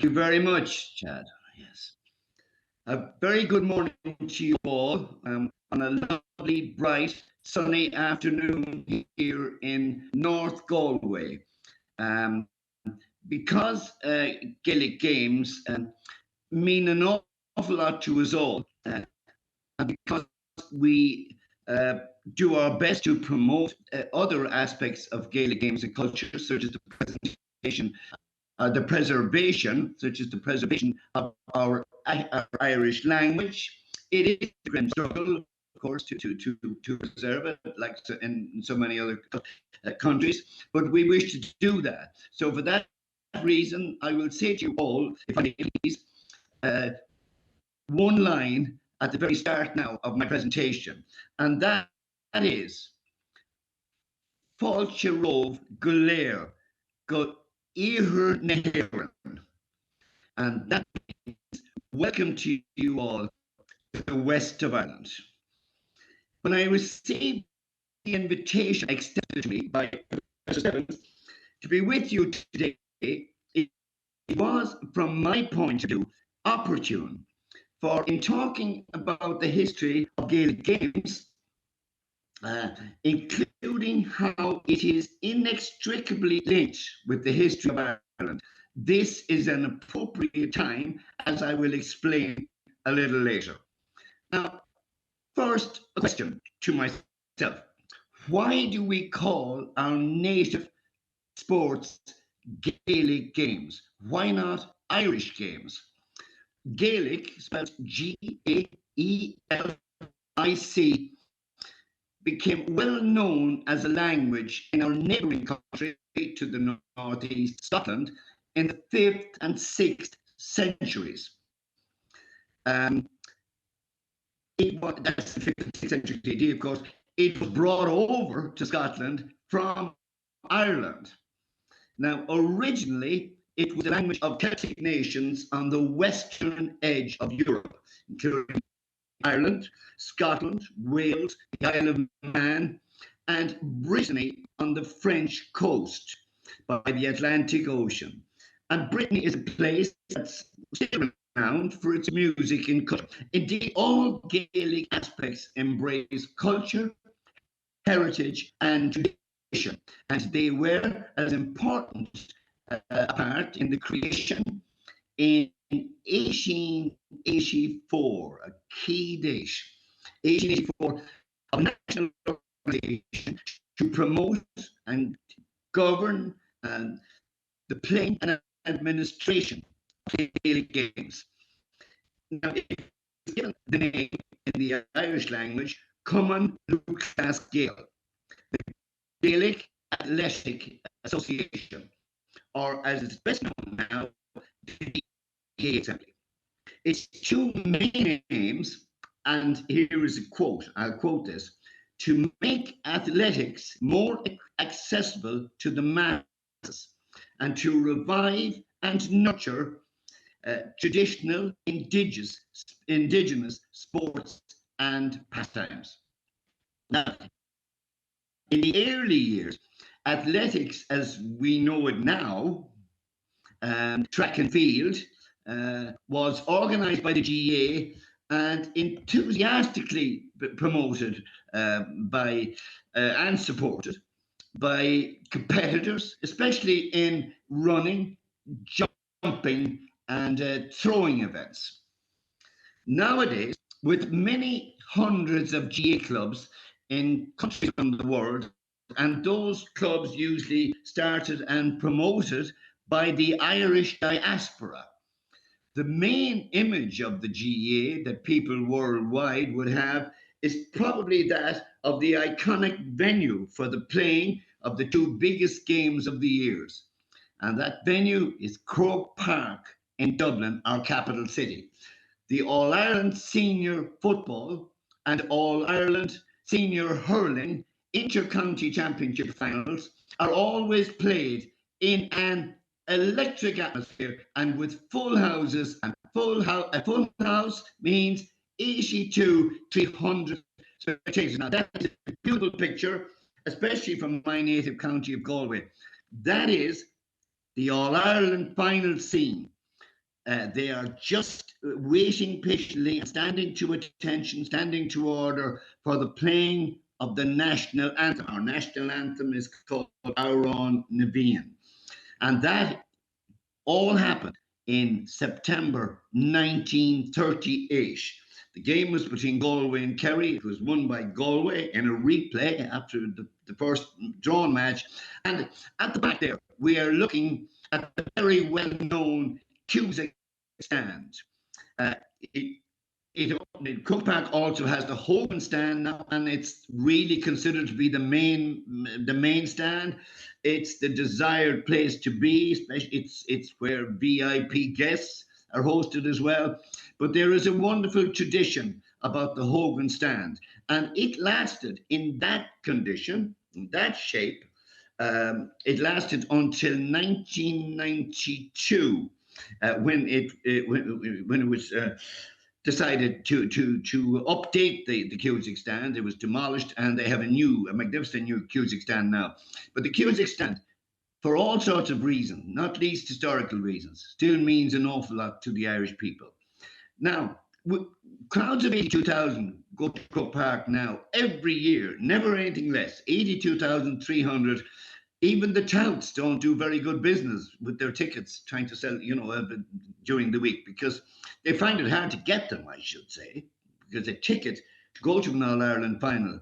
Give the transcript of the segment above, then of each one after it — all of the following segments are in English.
you very much, Chad. Yes. A very good morning to you all on a lovely, bright, sunny afternoon here in North Galway. Um, because Gaelic games mean an awful lot to us all, and because we do our best to promote other aspects of Gaelic games and culture, such as the presentation the preservation, such as the preservation of our Irish language. It is a grim struggle, of course, to preserve it, like in so many other countries, but we wish to do that. So for that reason, I will say to you all, if I may please, uh, one line at the very start now of my presentation, and that is Fáilte rómh go léir go iarthar na hÉireann. And that means welcome to you all to the west of Ireland. When I received the invitation extended to me by Professor Stevens to be with you today, it was, from my point of view, opportune. For in talking about the history of Gaelic games, including how it is inextricably linked with the history of Ireland, this is an appropriate time, as I will explain a little later. Now, first, a question to myself. Why do we call our native sports Gaelic games? Why not Irish games? Gaelic, spelled Gaelic, became well known as a language in our neighbouring country to the northeast, Scotland, in the 5th and 6th centuries. That's the 5th and 6th century AD, of course. It was brought over to Scotland from Ireland. Now, originally, it was the language of Celtic nations on the western edge of Europe, including Ireland, Scotland, Wales, the Isle of Man, and Brittany on the French coast by the Atlantic Ocean. And Brittany is a place that's still renowned for its music and culture. Indeed, all Gaelic aspects embrace culture, heritage, and tradition, and they were as important a part in the creation in 1884, a key date, 1884, of national organization to promote and govern the playing and administration of Gaelic games. Now, it was given the name in the Irish language, Cumann Lucas Gael, the Gaelic Athletic Association, or as it's best known now, the GAA Assembly. Its two main aims, and here is a quote, I'll quote this, to make athletics more accessible to the masses and to revive and nurture traditional indigenous sports and pastimes. Now, in the early years, athletics as we know it now, track and field, was organised by the GAA and enthusiastically promoted by and supported by competitors, especially in running, jumping, and throwing events. Nowadays, with many hundreds of GAA clubs in countries around the world, and those clubs usually started and promoted by the Irish diaspora. The main image of the GAA that people worldwide would have is probably that of the iconic venue for the playing of the two biggest games of the years. And that venue is Croke Park in Dublin, our capital city. The All Ireland Senior Football and All Ireland Senior Hurling Inter-County Championship finals are always played in an electric atmosphere and with full houses. And a full house means 82 to 100 spectators. Now that is a beautiful picture, especially from my native county of Galway. That is the All Ireland final scene. They are just waiting patiently and standing to attention, standing to order for the playing of the national anthem. Our national anthem is called Auron Nevian. And that all happened in September 1938. The game was between Galway and Kerry. It was won by Galway in a replay after the first drawn match. And at the back there, we are looking at the very well known Cusack stand. Uh, it, Cook Park also has the Hogan stand now, and it's really considered to be the main stand. It's the desired place to be, especially it's where VIP guests are hosted as well. But there is a wonderful tradition about the Hogan stand, and it lasted in that condition, in that shape. It lasted until 1992, when it was decided to update the Cusack stand. It was demolished, and they have a magnificent new Cusack stand now. But the Cusack stand, for all sorts of reasons, not least historical reasons, still means an awful lot to the Irish people. Now, crowds of 82,000 go to Croke Park now every year, never anything less. 82,300. Even the touts don't do very good business with their tickets, trying to sell, during the week, because they find it hard to get them, I should say, because a ticket to go to an All Ireland final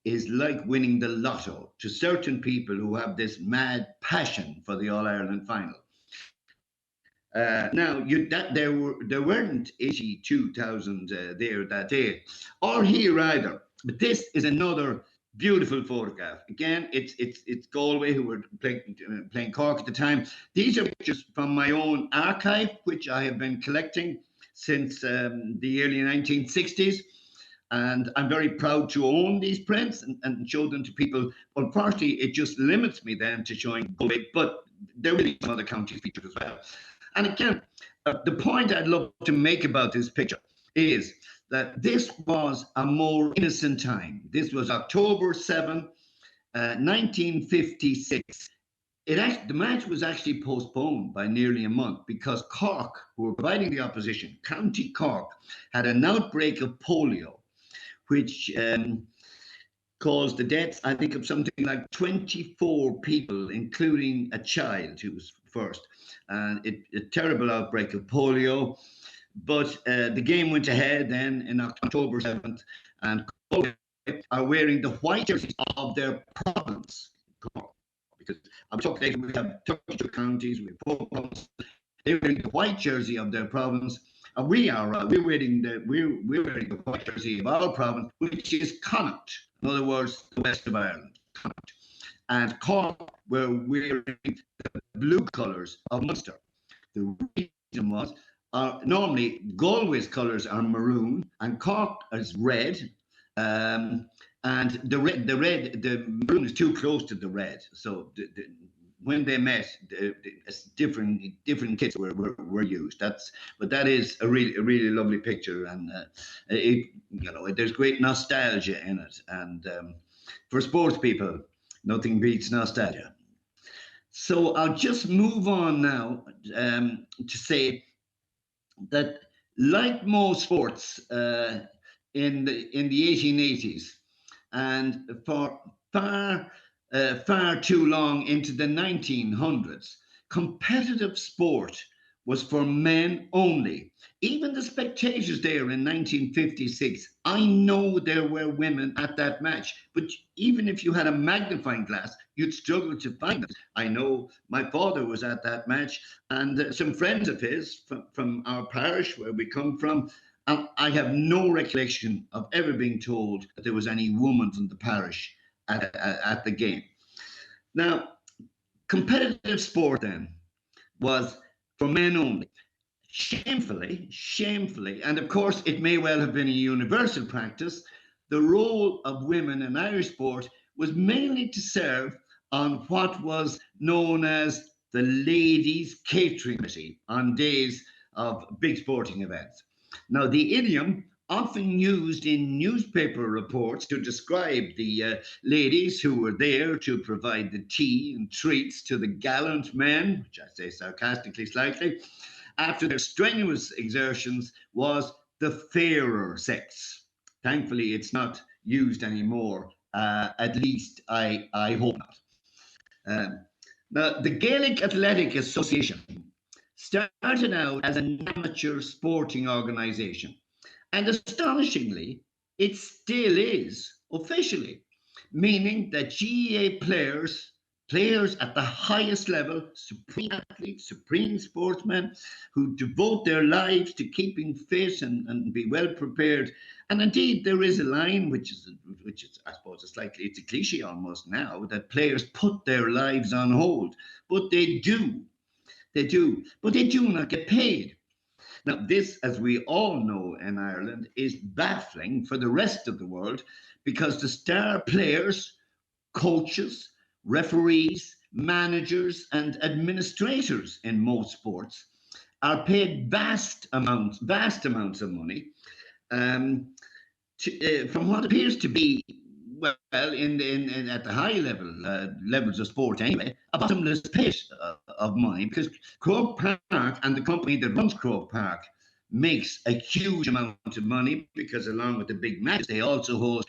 is like winning the lotto to certain people who have this mad passion for the All Ireland final. Now, there weren't 82,000 there that day, or here either. But this is another beautiful photograph. Again, it's Galway, who were playing Cork at the time. These are pictures from my own archive, which I have been collecting since the early 1960s. And I'm very proud to own these prints and show them to people. Unfortunately, it just limits me then to showing Galway, but there will be some other counties featured as well. And again, the point I'd love to make about this picture is that this was a more innocent time. This was October 7, 1956. The match was actually postponed by nearly a month because Cork, who were providing the opposition, County Cork, had an outbreak of polio, which caused the deaths, I think, of something like 24 people, including a child who was first. And a terrible outbreak of polio. But the game went ahead then in October 7th, and Galway are wearing the white jerseys of their province. Because I'm talking later, we have 32 counties, we have 4 provinces. They're wearing the white jersey of their province, and we're wearing the white jersey of our province, which is Connacht. In other words, the west of Ireland, Connacht. And Cork were wearing the blue colours of Munster. The reason was, normally Galway's colours are maroon and Cork is red, and the maroon is too close to the red. So when they met, different kits were used. But that is a really lovely picture, and there's great nostalgia in it. And for sports people, nothing beats nostalgia. So I'll just move on now to say that, like most sports in the 1880s, and for far too long into the 1900s, competitive sport was for men only. Even the spectators there in 1956, I know there were women at that match, but even if you had a magnifying glass, you'd struggle to find them. I know my father was at that match, and some friends of his from our parish where we come from. I have no recollection of ever being told that there was any woman from the parish at the game. Now, competitive sport then was for men only. Shamefully, and of course it may well have been a universal practice, the role of women in Irish sport was mainly to serve on what was known as the ladies' catering committee on days of big sporting events. Now, the idiom often used in newspaper reports to describe the ladies who were there to provide the tea and treats to the gallant men, which I say sarcastically slightly, after their strenuous exertions was the fairer sex. Thankfully, it's not used anymore. At least I hope not. Um, Now, the Gaelic Athletic Association started out as an amateur sporting organisation, and astonishingly, it still is officially, meaning that GAA players at the highest level, supreme athletes, supreme sportsmen who devote their lives to keeping fit and be well prepared. And indeed, there is a line which is, I suppose, it's a cliche almost now, that players put their lives on hold, but but they do not get paid. Now, this, as we all know in Ireland, is baffling for the rest of the world because the star players, coaches, referees, managers, and administrators in most sports are paid vast amounts of money, um, from what appears to be, well, in at the high levels of sport anyway, a bottomless pit of money, because Croke Park and the company that runs Croke Park makes a huge amount of money, because along with the big matches, they also host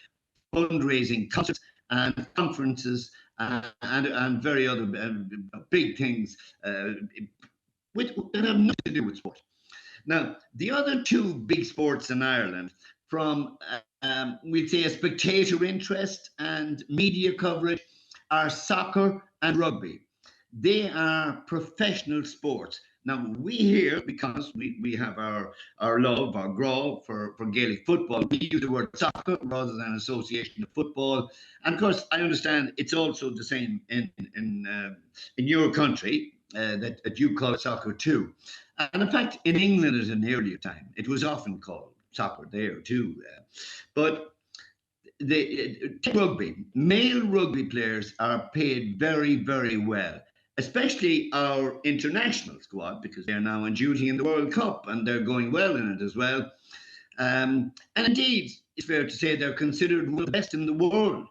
fundraising concerts and conferences, and very other big things, that have nothing to do with sport. Now, the other two big sports in Ireland, from we'd say a spectator interest and media coverage, are soccer and rugby. They are professional sports. Now, we here, because we have our love, our grow for Gaelic football, we use the word soccer rather than association of football. And of course, I understand it's also the same in your country, that you call it soccer too. And in fact, in England at an earlier time, it was often called soccer there too. But take rugby. Male rugby players are paid very, very well, especially our international squad, because they're now on duty in the World Cup and they're going well in it as well. And indeed, it's fair to say they're considered one of the best in the world.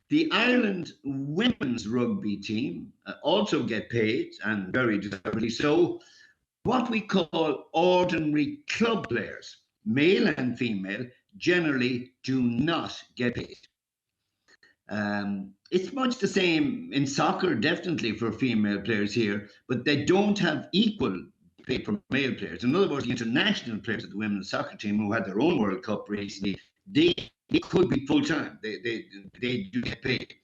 The Ireland women's rugby team also get paid, and very deservedly so, what we call ordinary club players, male and female, generally do not get paid. It's much the same in soccer, definitely for female players here, but they don't have equal pay for male players. In other words, the international players of the women's soccer team who had their own World Cup recently, they could be full time. They do get paid.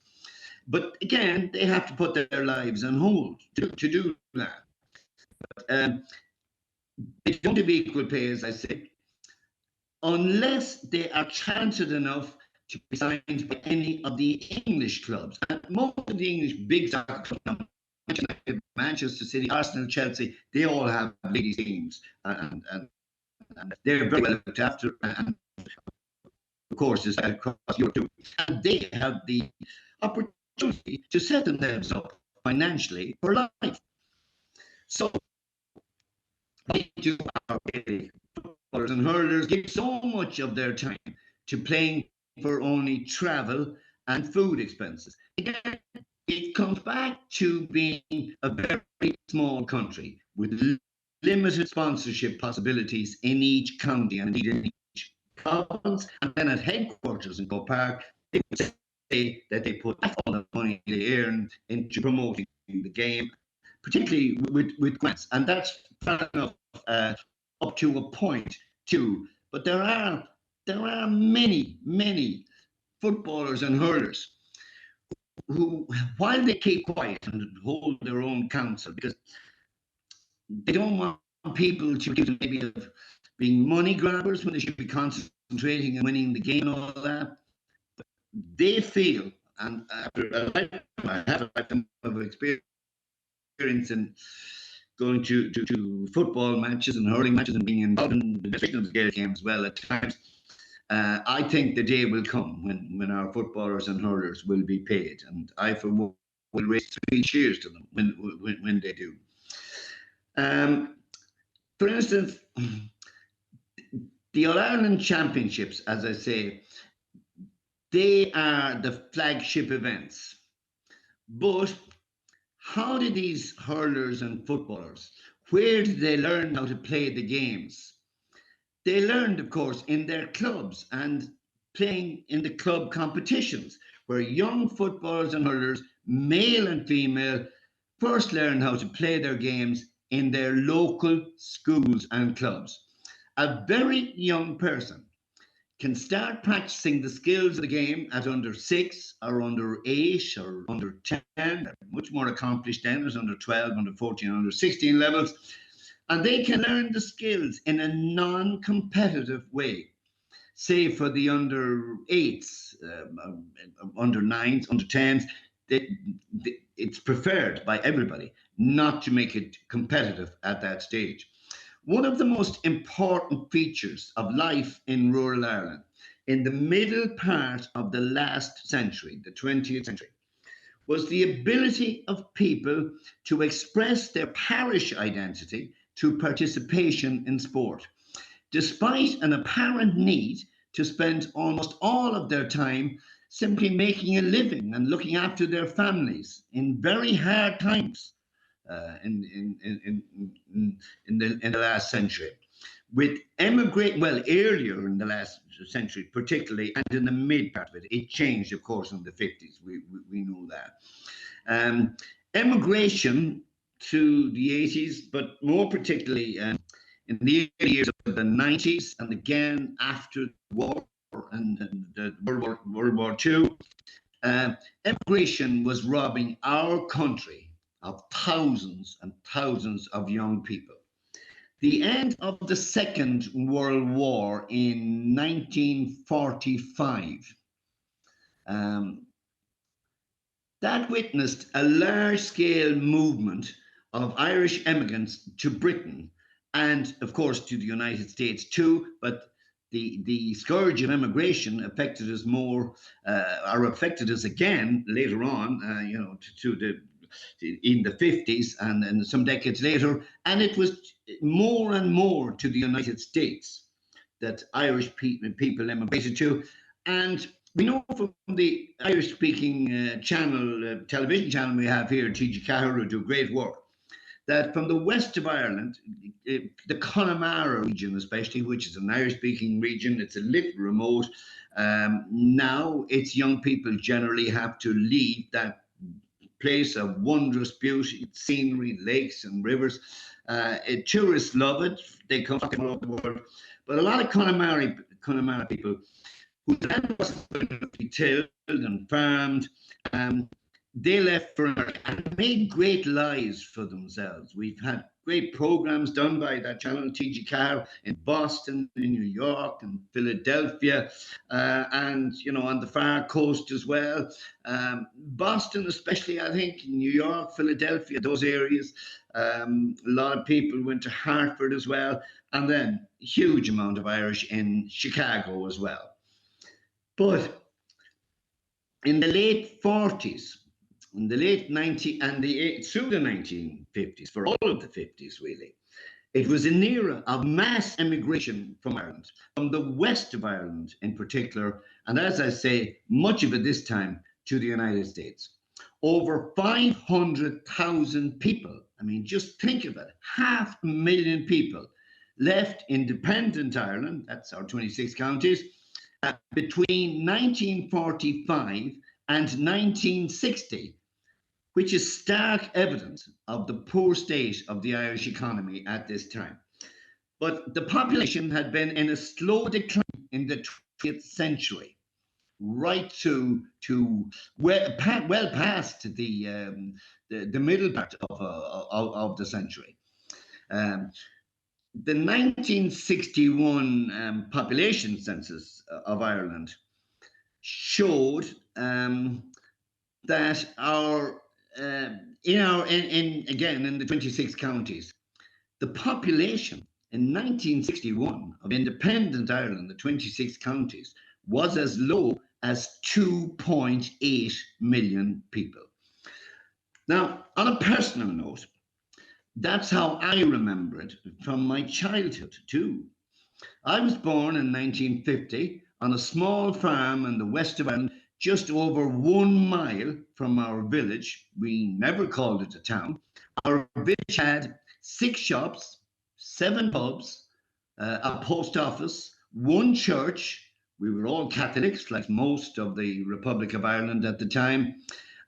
But again, they have to put their lives on hold to do that. Um, they don't have equal pay, as I say, unless they are talented enough to be signed by any of the English clubs. And most of the English big soccer clubs, Manchester City, Arsenal, Chelsea, they all have ladies' teams, and they're very well looked after. And of course, it's across Europe too. And they have the opportunity to set themselves up financially for life. So, why do our footballers and hurlers give so much of their time to playing for only travel and food expenses? Again, it comes back to being a very small country with limited sponsorship possibilities in each county and indeed in each province. And then at headquarters in Go Park, they would say that they put all the money they earn into promoting the game, particularly with grants. And that's fair enough, up to a point too. But there are many footballers and hurlers who, while they keep quiet and hold their own counsel, because they don't want people to accuse them maybe of being money grabbers when they should be concentrating on winning the game and all that, they feel, and after a lifetime, I have a lifetime of experience in going to football matches and hurling matches and being involved in the administration of the Gaelic game as well at times. I think the day will come when our footballers and hurlers will be paid, and I, for one, will raise 3 cheers to them when they do. For instance, the All Ireland Championships, as I say, they are the flagship events. But how do these hurlers and footballers, Where did they learn how to play the games? They learned, of course, in their clubs and playing in the club competitions, where young footballers and hurlers, male and female, first learned how to play their games in their local schools and clubs. A very young person can start practicing the skills of the game at under 6 or under 8 or under 10. They're much more accomplished then as under 12, under 14, under 16 levels. And they can learn the skills in a non competitive way. Say for the under 8s, under 9s, under 10s, it's preferred by everybody not to make it competitive at that stage. One of the most important features of life in rural Ireland in the middle part of the last century, the 20th century, was the ability of people to express their parish identity through participation in sport, despite an apparent need to spend almost all of their time simply making a living and looking after their families in very hard times in the last century. With emigrate, well, earlier in the last century, particularly, and in the mid part of it, it changed, of course, in the 50s. We know that. Emigration to the 80s, but more particularly in the early years of the 90s, and again after the war and the World War II, emigration was robbing our country of thousands and thousands of young people. The end of the Second World War in 1945, um, that witnessed a large scale movement of Irish emigrants to Britain and, of course, to the United States too. But the scourge of immigration affected us more, or affected us again later on, to the in the 50s and some decades later. And it was more and more to the United States that Irish people immigrated to. And we know from the Irish speaking television channel we have here, TG Cahir, who do great work, that from the west of Ireland, the Connemara region especially, which is an Irish speaking region, it's a little remote. Now its young people generally have to leave that place of wondrous beauty, scenery, lakes and rivers. Tourists love it. They come from all over the world. But a lot of Connemara people whose land wasn't good enough to be tilled and farmed, they left for America and made great lives for themselves. We've had great programs done by that channel, TG Carr, in Boston, in New York, and Philadelphia, and on the far coast as well. Boston, especially, I think, New York, Philadelphia, those areas. A lot of people went to Hartford as well, and then a huge amount of Irish in Chicago as well. But in the late 40s, in the late 90s, and through the 1950s, for all of the 50s really, it was an era of mass emigration from Ireland, from the west of Ireland in particular, and as I say, much of it this time to the United States. Over 500,000 people, I mean, just think of it, 500,000 people left independent Ireland, that's our 26 counties, between 1945 and 1960, which is stark evidence of the poor state of the Irish economy at this time. But the population had been in a slow decline in the 20th century, right to well past the middle part of the century. The 1961 population census of Ireland showed that in the 26 counties, the population in 1961 of independent Ireland, the 26 counties, was as low as 2.8 million people. Now, on a personal note, that's how I remember it from my childhood too. I was born in 1950 on a small farm in the west of Ireland, just over 1 mile from our village. We never called it a town. Our village had 6 shops, 7 pubs, a post office, 1 church. We were all Catholics, like most of the Republic of Ireland at the time.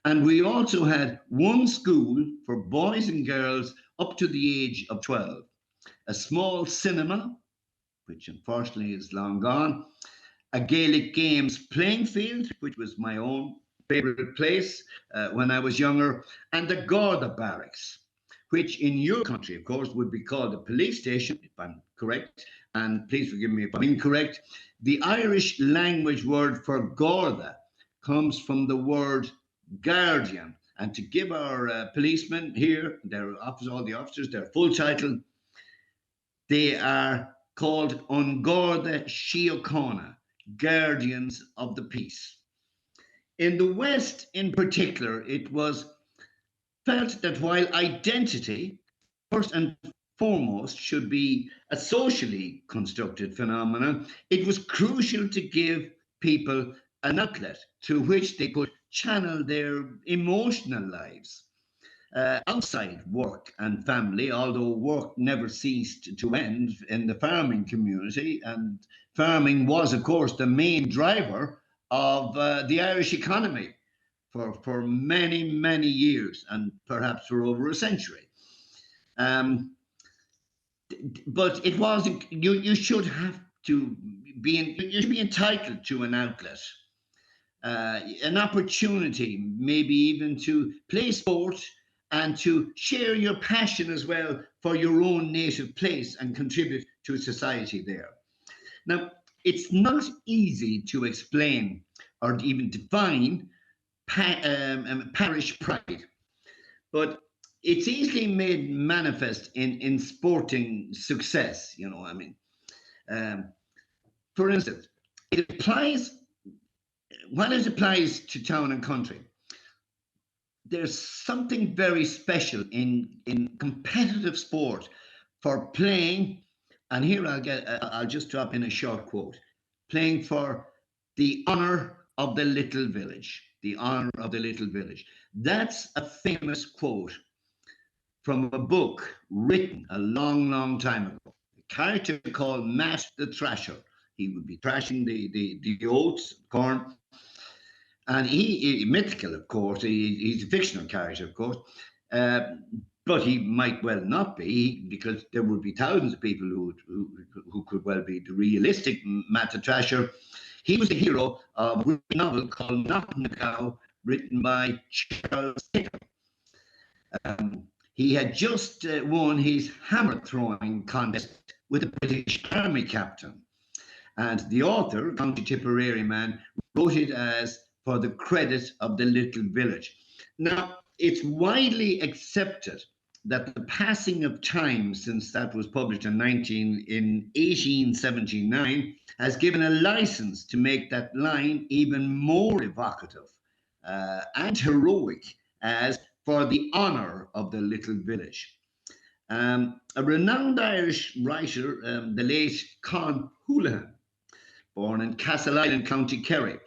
And we also had 1 school for boys and girls up to the age of 12, a small cinema, which unfortunately is long gone, a Gaelic games playing field, which was my own favourite place when I was younger, and the Garda barracks, which in your country, of course, would be called a police station, if I'm correct, and please forgive me if I'm incorrect. The Irish language word for Garda comes from the word guardian. And to give our policemen here, all the officers, their full title, they are called An Garda Síochána, guardians of the peace. In the West, in particular, it was felt that while identity, first and foremost, should be a socially constructed phenomenon, it was crucial to give people an outlet through which they could channel their emotional lives outside work and family, although work never ceased to end in the farming community. And farming was, of course, the main driver of the Irish economy for many, many years and perhaps for over a century. Um, but it wasn't, you should have to you should be entitled to an outlet, an opportunity, maybe even to play sport and to share your passion as well for your own native place and contribute to society there. Now, it's not easy to explain or even define parish pride, but it's easily made manifest in sporting success. Um, for instance, it applies when it applies to town and country. There's something very special in competitive sport for playing, and here I'll just drop in a short quote, playing for the honor of the little village, the honor of the little village. That's a famous quote from a book written a long, long time ago. A character called Matt the Thrasher. He would be thrashing the oats, corn, and he mythical, of course. He's a fictional character, of course, uh, but he might well not be, because there would be thousands of people who could well be the realistic Matt the Thrasher. He was the hero of a novel called Knock written by Charles Dickens. He had just won his hammer throwing contest with a British Army captain, and the author, County Tipperary man, wrote it as for the credit of the little village. Now, it's widely accepted that the passing of time since that was published in 1879 has given a license to make that line even more evocative and heroic as for the honour of the little village. A renowned Irish writer, the late Con Houlihan, born in Castleisland, County Kerry,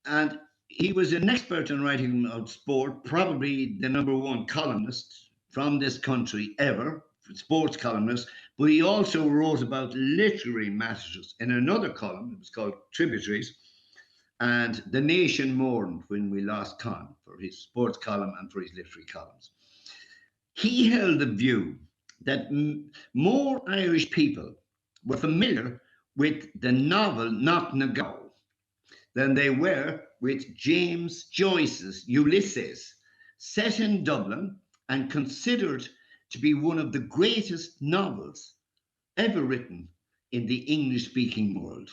and he was an expert in writing about sport, probably the number 1 columnist from this country ever, sports columnist, but he also wrote about literary matters in another column. It was called Tributaries, and the nation mourned when we lost Con for his sports column and for his literary columns. He held the view that more Irish people were familiar with the novel Knock than they were with James Joyce's Ulysses, set in Dublin and considered to be one of the greatest novels ever written in the English-speaking world.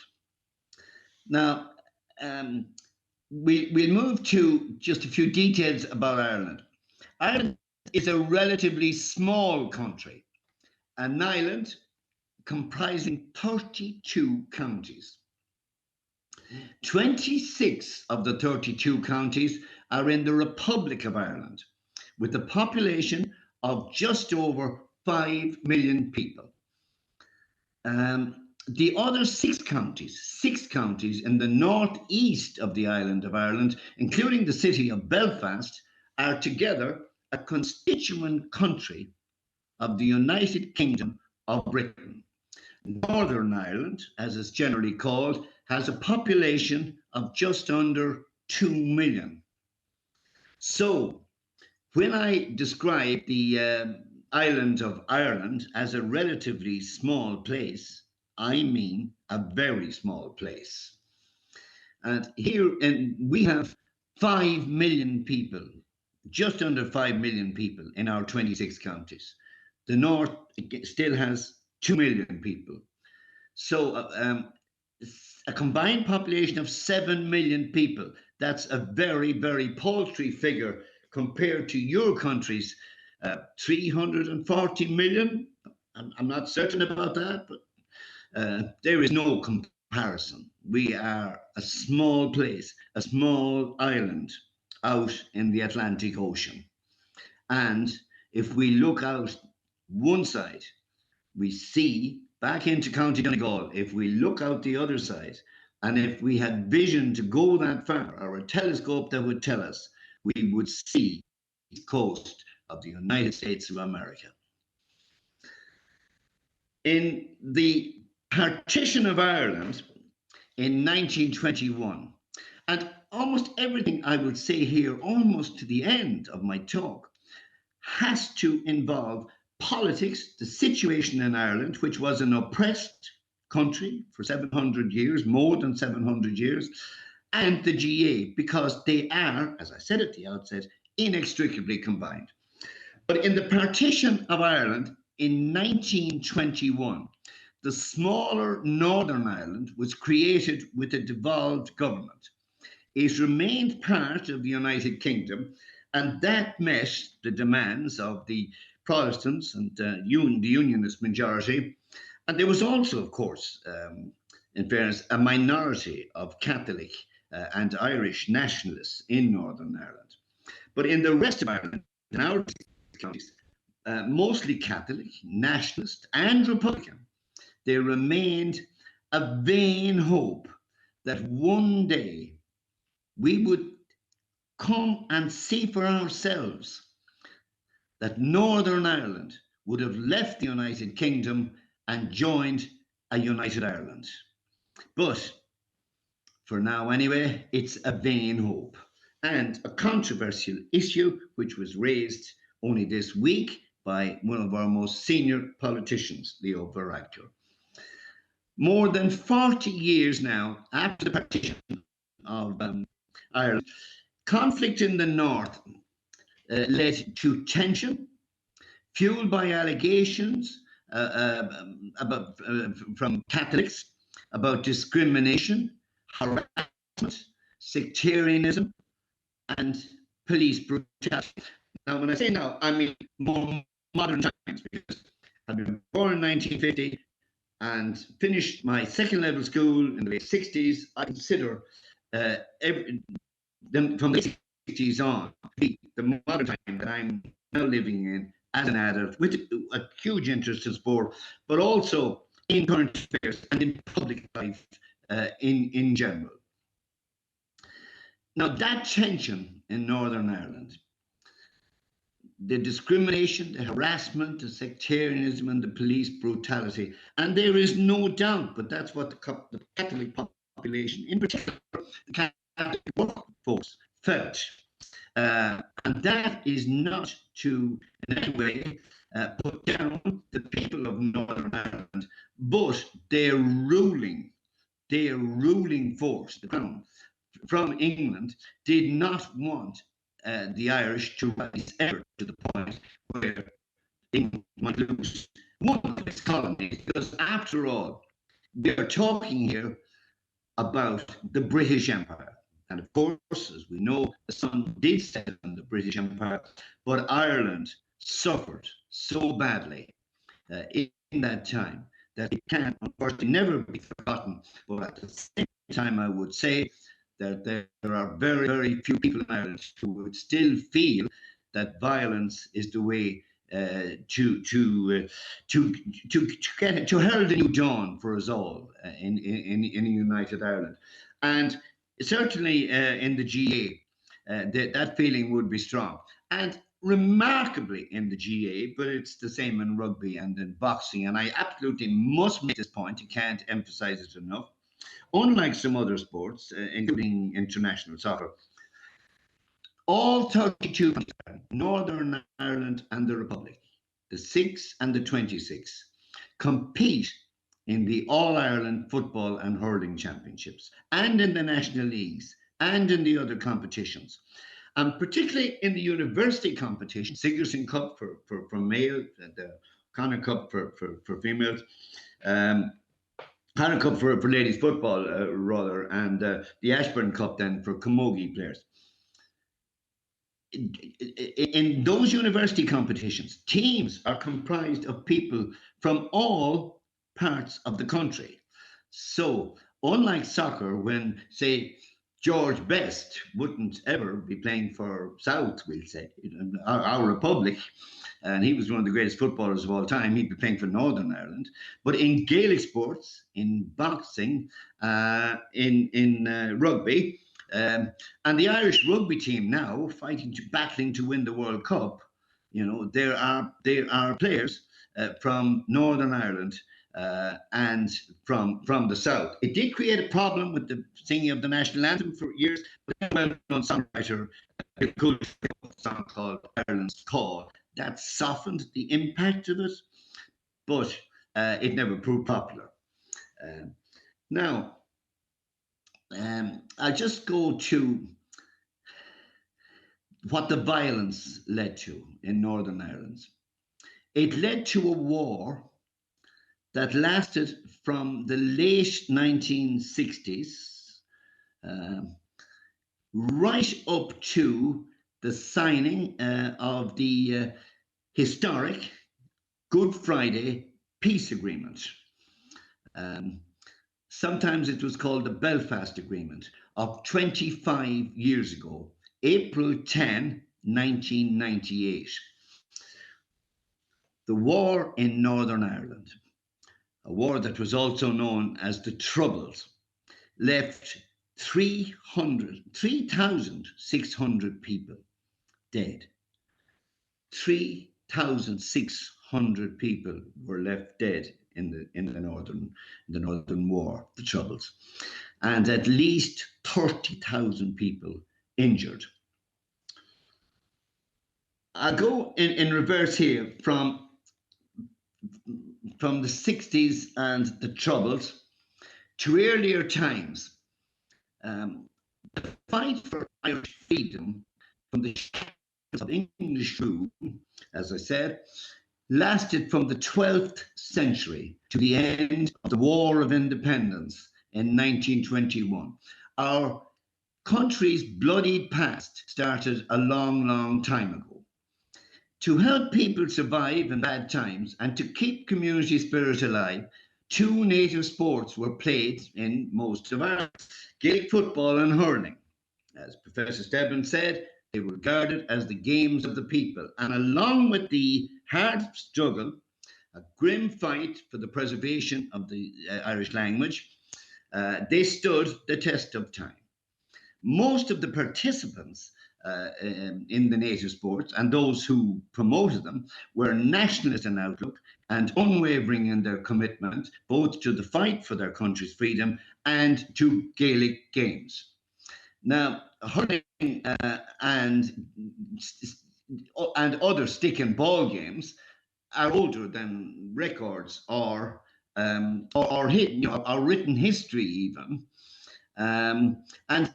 Now, we'll move to just a few details about Ireland. Ireland is a relatively small country, an island comprising 32 counties. 26 of the 32 counties are in the Republic of Ireland, with a population of just over 5 million people. The other six counties in the northeast of the island of Ireland, including the city of Belfast, are together a constituent country of the United Kingdom of Britain. Northern Ireland, as it's generally called, has a population of just under 2 million. So, when I describe the island of Ireland as a relatively small place, I mean a very small place. And here, and we have 5 million people, just under 5 million people in our 26 counties. The north still has 2 million people. So, a combined population of 7 million people. That's a very, very paltry figure compared to your country's 340 million. I'm not certain about that, but there is no comparison. We are a small place, a small island out in the Atlantic Ocean. And if we look out one side, we see back into County Donegal. If we look out the other side, and if we had vision to go that far, or a telescope that would tell us, we would see the coast of the United States of America. In the partition of Ireland in 1921, and almost everything I would say here, almost to the end of my talk, has to involve politics, the situation in Ireland, which was an oppressed country for 700 years, more than 700 years, and the GA, because they are, as I said at the outset, inextricably combined. But in the partition of Ireland in 1921, the smaller Northern Ireland was created with a devolved government. It remained part of the United Kingdom, and that met the demands of the Protestants and the Unionist majority. And there was also, of course, in fairness, a minority of Catholic and Irish nationalists in Northern Ireland. But in the rest of Ireland, in our counties, mostly Catholic, nationalist, and Republican, there remained a vain hope that one day we would come and see for ourselves that Northern Ireland would have left the United Kingdom and joined a united Ireland. But for now, anyway, it's a vain hope and a controversial issue which was raised only this week by one of our most senior politicians, Leo Varadkar. More than 40 years now after the partition of Ireland, conflict in the north led to tension, fueled by allegations from Catholics about discrimination, harassment, sectarianism, and police brutality. Now, when I say now, I mean more modern times, because I've been born in 1950 and finished my second level school in the late 60s. I consider from the 60s on the modern time that I'm now living in as an adult with a huge interest in sport, but also in current affairs and in public life in general. Now, that tension in Northern Ireland, the discrimination, the harassment, the sectarianism, and the police brutality, and there is no doubt, but that's what the Catholic population, in particular the Catholic workforce, felt. And that is not to in any way put down the people of Northern Ireland, but their ruling force, the crown from England, did not want the Irish to rise ever to the point where England might lose one of its colonies. Because after all, we are talking here about the British Empire. And of course, as we know, the sun did set on the British Empire, but Ireland suffered so badly in that time that it can, unfortunately, never be forgotten. But at the same time, I would say that there are very, very few people in Ireland who would still feel that violence is the way to herald a new dawn for us all in a united Ireland. And certainly in the GA, that feeling would be strong. And remarkably in the GA, but it's the same in rugby and in boxing. And I absolutely must make this point. I can't emphasize it enough. Unlike some other sports, including international soccer, all 32 countries, Northern Ireland and the Republic, the 6 and the 26, compete in the All Ireland Football and Hurling Championships, and in the National Leagues, and in the other competitions. And particularly in the university competition, Sigerson Cup for male, the Connor Cup for females, um, Connor Cup for ladies football, rather, and the Ashburn Cup then for camogie players. In those university competitions, teams are comprised of people from all parts of the country. So, unlike soccer, when, say, George Best wouldn't ever be playing for South, we'll say, our republic, and he was one of the greatest footballers of all time, he'd be playing for Northern Ireland. But in Gaelic sports, in boxing, in rugby, and the Irish rugby team now battling to win the World Cup. There are players from Northern Ireland and from the south. It did create a problem with the singing of the national anthem for years, but a well-known songwriter, a good song called Ireland's Call, that softened the impact of it, but it never proved popular. Now, I'll just go to what the violence led to in Northern Ireland. It led to a war that lasted from the late 1960s right up to the signing of the historic Good Friday Peace Agreement. Sometimes it was called the Belfast Agreement of 25 years ago, April 10, 1998. The war in Northern Ireland, a war that was also known as the Troubles, left 3,600 people dead. 3,600 people were left dead in the Northern War, the Troubles, and at least 30,000 people injured. I'll go in reverse here from the 60s and the Troubles to earlier times. The fight for Irish freedom from the shackles of English rule, as I said, lasted from the 12th century to the end of the War of Independence in 1921. Our country's bloodied past started a long, long time ago. To help people survive in bad times and to keep community spirit alive, two native sports were played in most of Ireland: Gaelic football and hurling. As Professor Stebbins said, they were regarded as the games of the people. And along with the hard struggle, a grim fight for the preservation of the Irish language, they stood the test of time. Most of the participants in the native sports and those who promoted them were nationalist in outlook and unwavering in their commitment both to the fight for their country's freedom and to Gaelic games. Now, hurling and other stick and ball games are older than records or written history even, and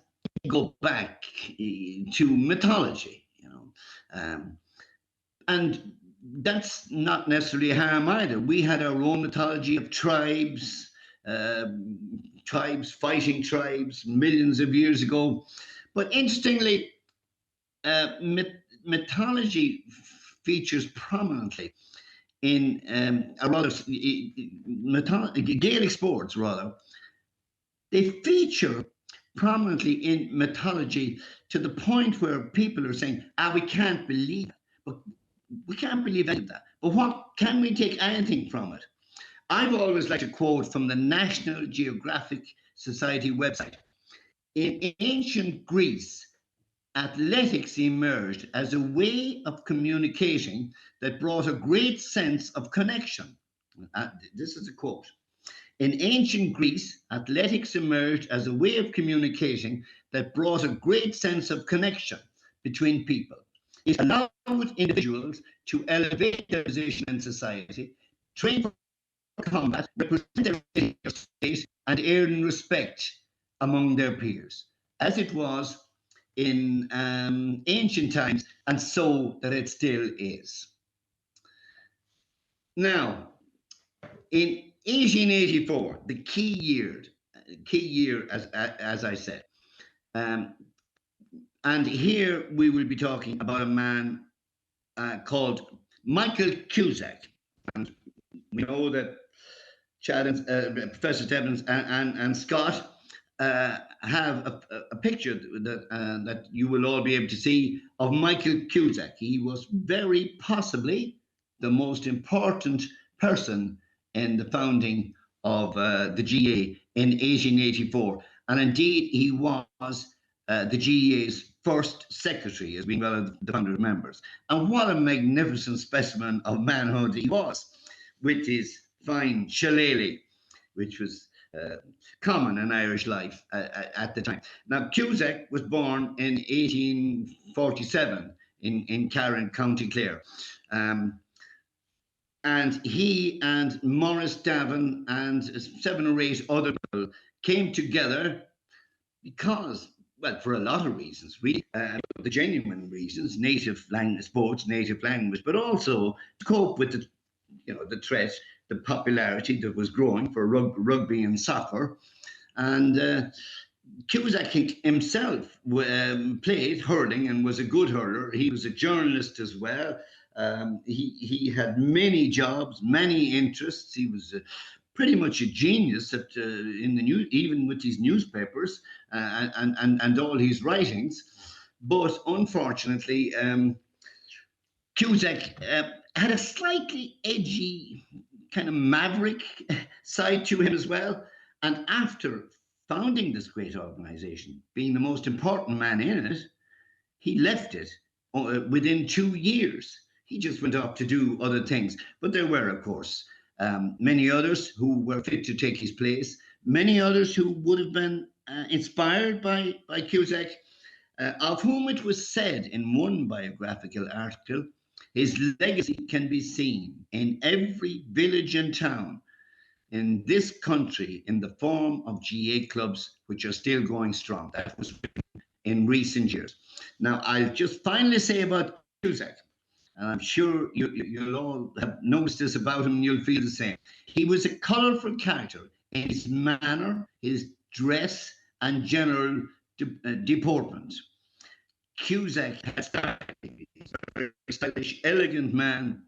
go back to mythology, and that's not necessarily harm either. We had our own mythology of tribes, fighting tribes millions of years ago. But interestingly, mythology features prominently in Gaelic sports, rather. They feature prominently in mythology to the point where people are saying, we can't believe it. But we can't believe any of that. But what can we take anything from it? I've always liked to quote from the National Geographic Society website. In ancient Greece, athletics emerged as a way of communicating that brought a great sense of connection. This is a quote. In ancient Greece, athletics emerged as a way of communicating that brought a great sense of connection between people. It allowed individuals to elevate their position in society, train for combat, represent their state, and earn respect among their peers, as it was in ancient times, and so that it still is. Now, in 1884, the key year as I said, um, and here we will be talking about a man called Michael Cusack. And we know that Chad and Professor Stebbins and Scott have a picture that you will all be able to see of Michael Cusack. He was very possibly the most important person in the founding of the GA in 1884. And indeed, he was the GA's first secretary, as being one of the founder members. And what a magnificent specimen of manhood he was, with his fine shillelagh, which was uh, common in Irish life at the time. Now, Cusack was born in 1847 in Carron, County Clare. Um, and he and Morris Davin and 7 or 8 other people came together because, well, for a lot of reasons, really, the genuine reasons, native language, sports, native language, but also to cope with the threat, the popularity that was growing for rugby and soccer. And Cusack himself played hurling and was a good hurler. He was a journalist as well. He had many jobs, many interests. He was pretty much a genius in the news, even with his newspapers and all his writings. But unfortunately, Cusack had a slightly edgy, kind of maverick side to him as well. And after founding this great organization, being the most important man in it, he left it within 2 years. He just went off to do other things. But there were, of course, many others who were fit to take his place, many others who would have been inspired by Cusack, of whom it was said in one biographical article, his legacy can be seen in every village and town in this country in the form of GA clubs, which are still going strong. That was in recent years. Now, I'll just finally say about Cusack, and I'm sure you'll all have noticed this about him and you'll feel the same. He was a colourful character in his manner, his dress, and general deportment. Cusack had started, he's a very stylish, elegant man.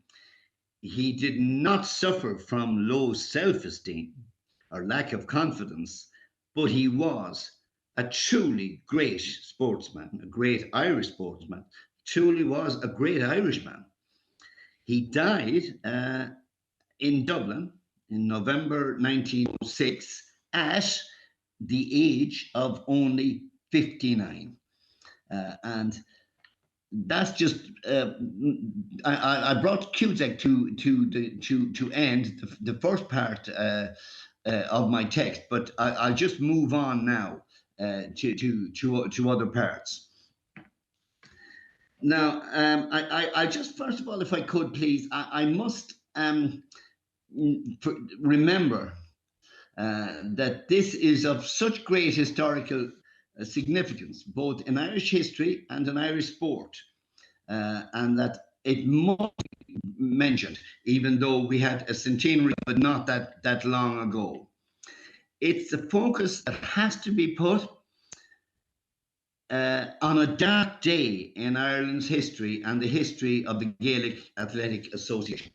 He did not suffer from low self esteem or lack of confidence, but he was a truly great sportsman, a great Irish sportsman, truly was a great Irishman. He died in Dublin in November 1906 at the age of only 59. And that's just I brought Cusack to end the first part of my text, but I'll just move on now to other parts. Now, I just first of all, if I could please, I must remember that this is of such great historical significance, both in Irish history and in Irish sport, and that it must be mentioned, even though we had a centenary, but not that long ago. It's a focus that has to be put on a dark day in Ireland's history and the history of the Gaelic Athletic Association.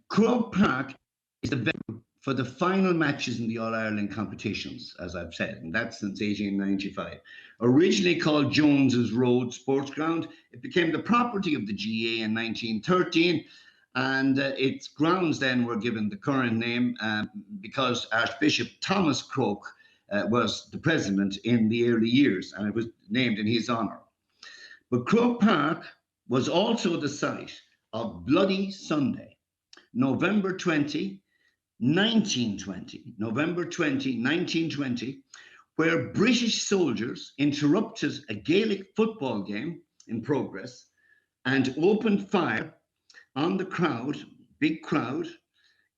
Croke Park is the venue for the final matches in the All Ireland competitions, as I've said, and that's since 1895. Originally called Jones's Road Sports Ground, it became the property of the GA in 1913, and its grounds then were given the current name because Archbishop Thomas Croke was the president in the early years, and it was named in his honour. But Croke Park was also the site of Bloody Sunday, November 20, 1920, November 20, 1920, where British soldiers interrupted a Gaelic football game in progress and opened fire on the crowd, big crowd,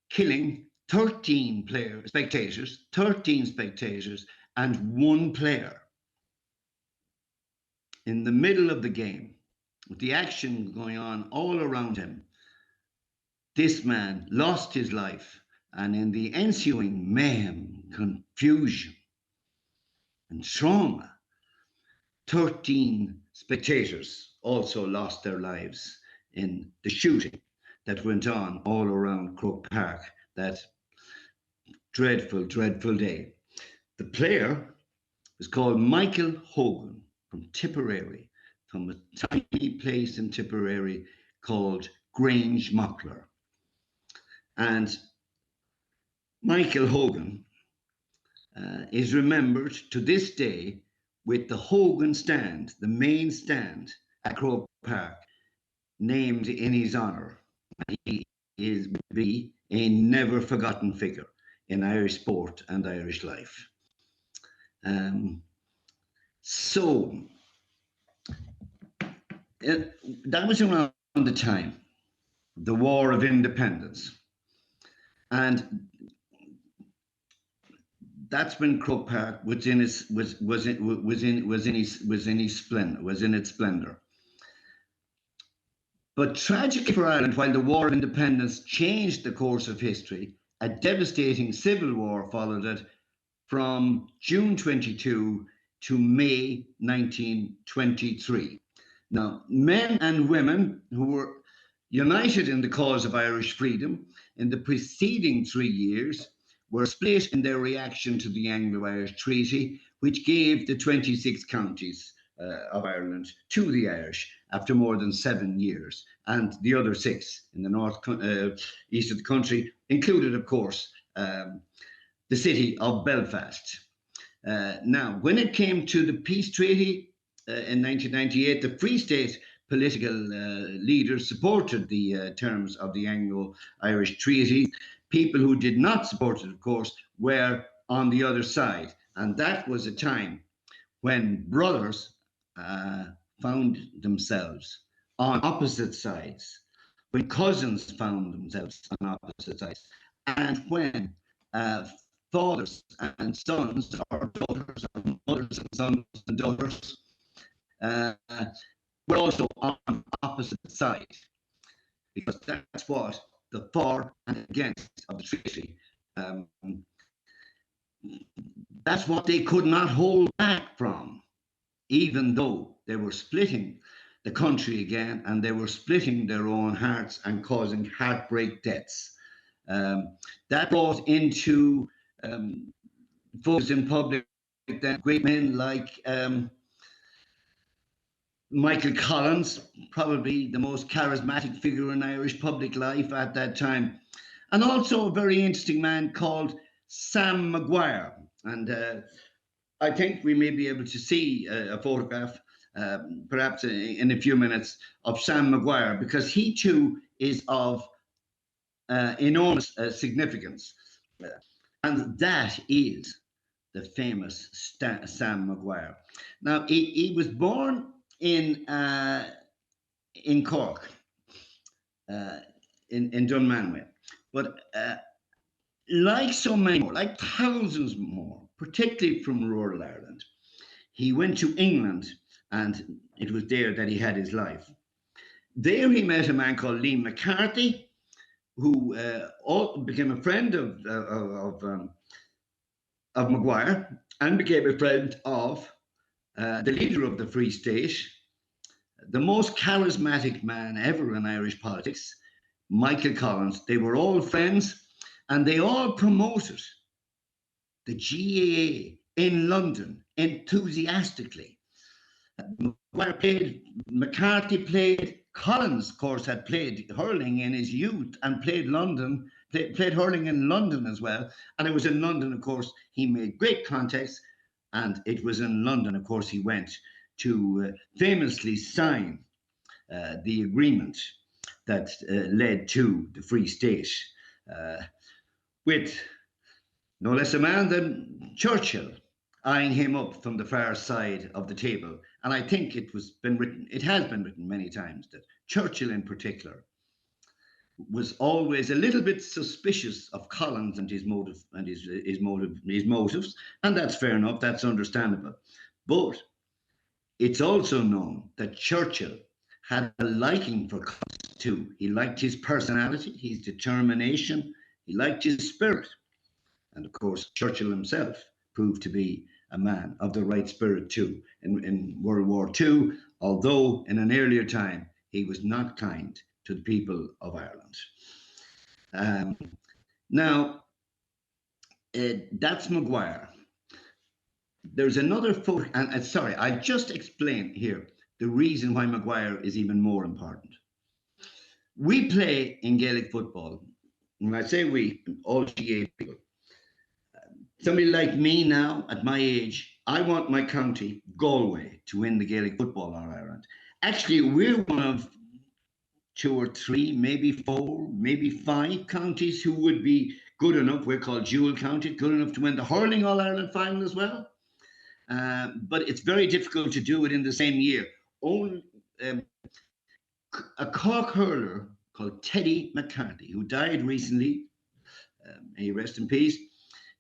killing 13 spectators, and one player. In the middle of the game, with the action going on all around him, this man lost his life, and in the ensuing mayhem, confusion, and trauma, 13 spectators also lost their lives in the shooting that went on all around Croke Park that dreadful, dreadful day. The player was called Michael Hogan from Tipperary, from a tiny place in Tipperary called Grange Mockler. And Michael Hogan is remembered to this day with the Hogan stand, the main stand at Croke Park, named in his honour. He is be a never forgotten figure in Irish sport and Irish life. So that was around the time the War of Independence, and that's when Croke Park was in its splendor. But tragically for Ireland, while the War of Independence changed the course of history, a devastating civil war followed it from June 22 to May 1923. Now, men and women who were united in the cause of Irish freedom in the preceding 3 years were split in their reaction to the Anglo-Irish Treaty, which gave the 26 counties of Ireland to the Irish after more than 7 years, and the other 6 in the north east of the country included, of course, the city of Belfast. Now, when it came to the peace treaty in 1998, the Free State political leaders supported the terms of the Anglo-Irish Treaty. People who did not support it, of course, were on the other side. And that was a time when brothers found themselves on opposite sides, when cousins found themselves on opposite sides, and when fathers and sons, or daughters, or mothers and sons and daughters, were also on opposite sides, because that's what the for and against of the treaty, that's what they could not hold back from, even though they were splitting the country again, and they were splitting their own hearts and causing heartbreak deaths. That brought into focus in public that great men like Michael Collins, probably the most charismatic figure in Irish public life at that time, and also a very interesting man called Sam Maguire. And I think we may be able to see a photograph, perhaps in a few minutes, of Sam Maguire, because he too is of enormous significance. And that is the famous Sam Maguire. Now, he was born in Cork, in Dunmanway, but like so many more, like thousands more, particularly from rural Ireland, he went to England, and it was there that he had his life. There he met a man called Liam McCarthy, who became a friend of Maguire, and became a friend of the leader of the Free State, the most charismatic man ever in Irish politics, Michael Collins. They were all friends, and they all promoted the GAA in London enthusiastically. Maguire played, McCarthy played, Collins, of course, had played hurling in his youth and played London played hurling in London as well. And it was in London, of course, he made great contacts. And it was in London, of course, he went to famously sign the agreement that led to the Free State uh, with no less a man than Churchill eyeing him up from the far side of the table. And I think it has been written many times that Churchill in particular was always a little bit suspicious of Collins and his motive and his motives, and that's fair enough, that's understandable. But it's also known that Churchill had a liking for Collins too. He liked his personality, his determination, he liked his spirit. And of course, Churchill himself proved to be a man of the right spirit too in World War II, although in an earlier time he was not kind to the people of Ireland. Um, Now, that's Maguire. There's another photo, and sorry, I'll just explain here the reason why Maguire is even more important. We play in Gaelic football. When I say we, all GA people, somebody like me now, at my age, I want my county, Galway, to win the Gaelic football All Ireland. Actually, we're one of two or three, maybe four, maybe five counties who would be good enough. We're called dual county, good enough to win the hurling All Ireland final as well. But it's very difficult to do it in the same year. Only um, a Cork hurler called Teddy McCarthy, who died recently, may he rest in peace.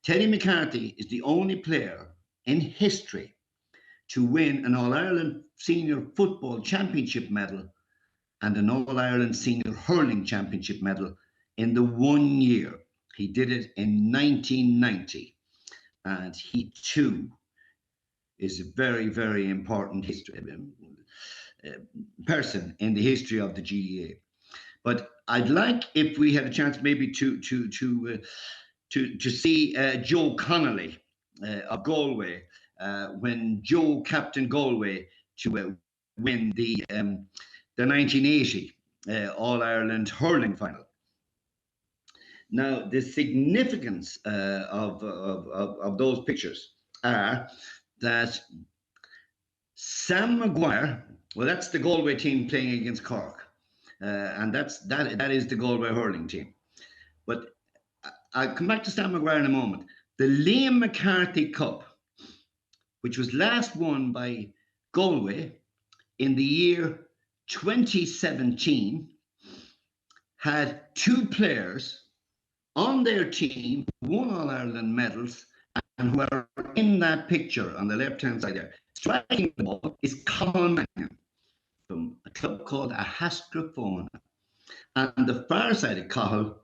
Teddy McCarthy is the only player in history to win an All Ireland Senior Football Championship medal and an All Ireland Senior Hurling Championship medal in the 1 year. He did it in 1990. And he too is a very, very important history, person in the history of the GEA. But I'd like, if we had a chance, maybe to see Joe Connolly of Galway when Joe captained Galway to win the 1980 All Ireland hurling final. Now, the significance of those pictures are that Sam Maguire, well, that's the Galway team playing against Cork, and that is the Galway hurling team. But I'll come back to Sam Maguire in a moment. The Liam McCarthy Cup, which was last won by Galway in the year 2017, had two players on their team who won All Ireland medals and who are in that picture on the left hand side there. Striking the ball is Colin Mannion from a club called Ahastrafona. And the far side of Cahill,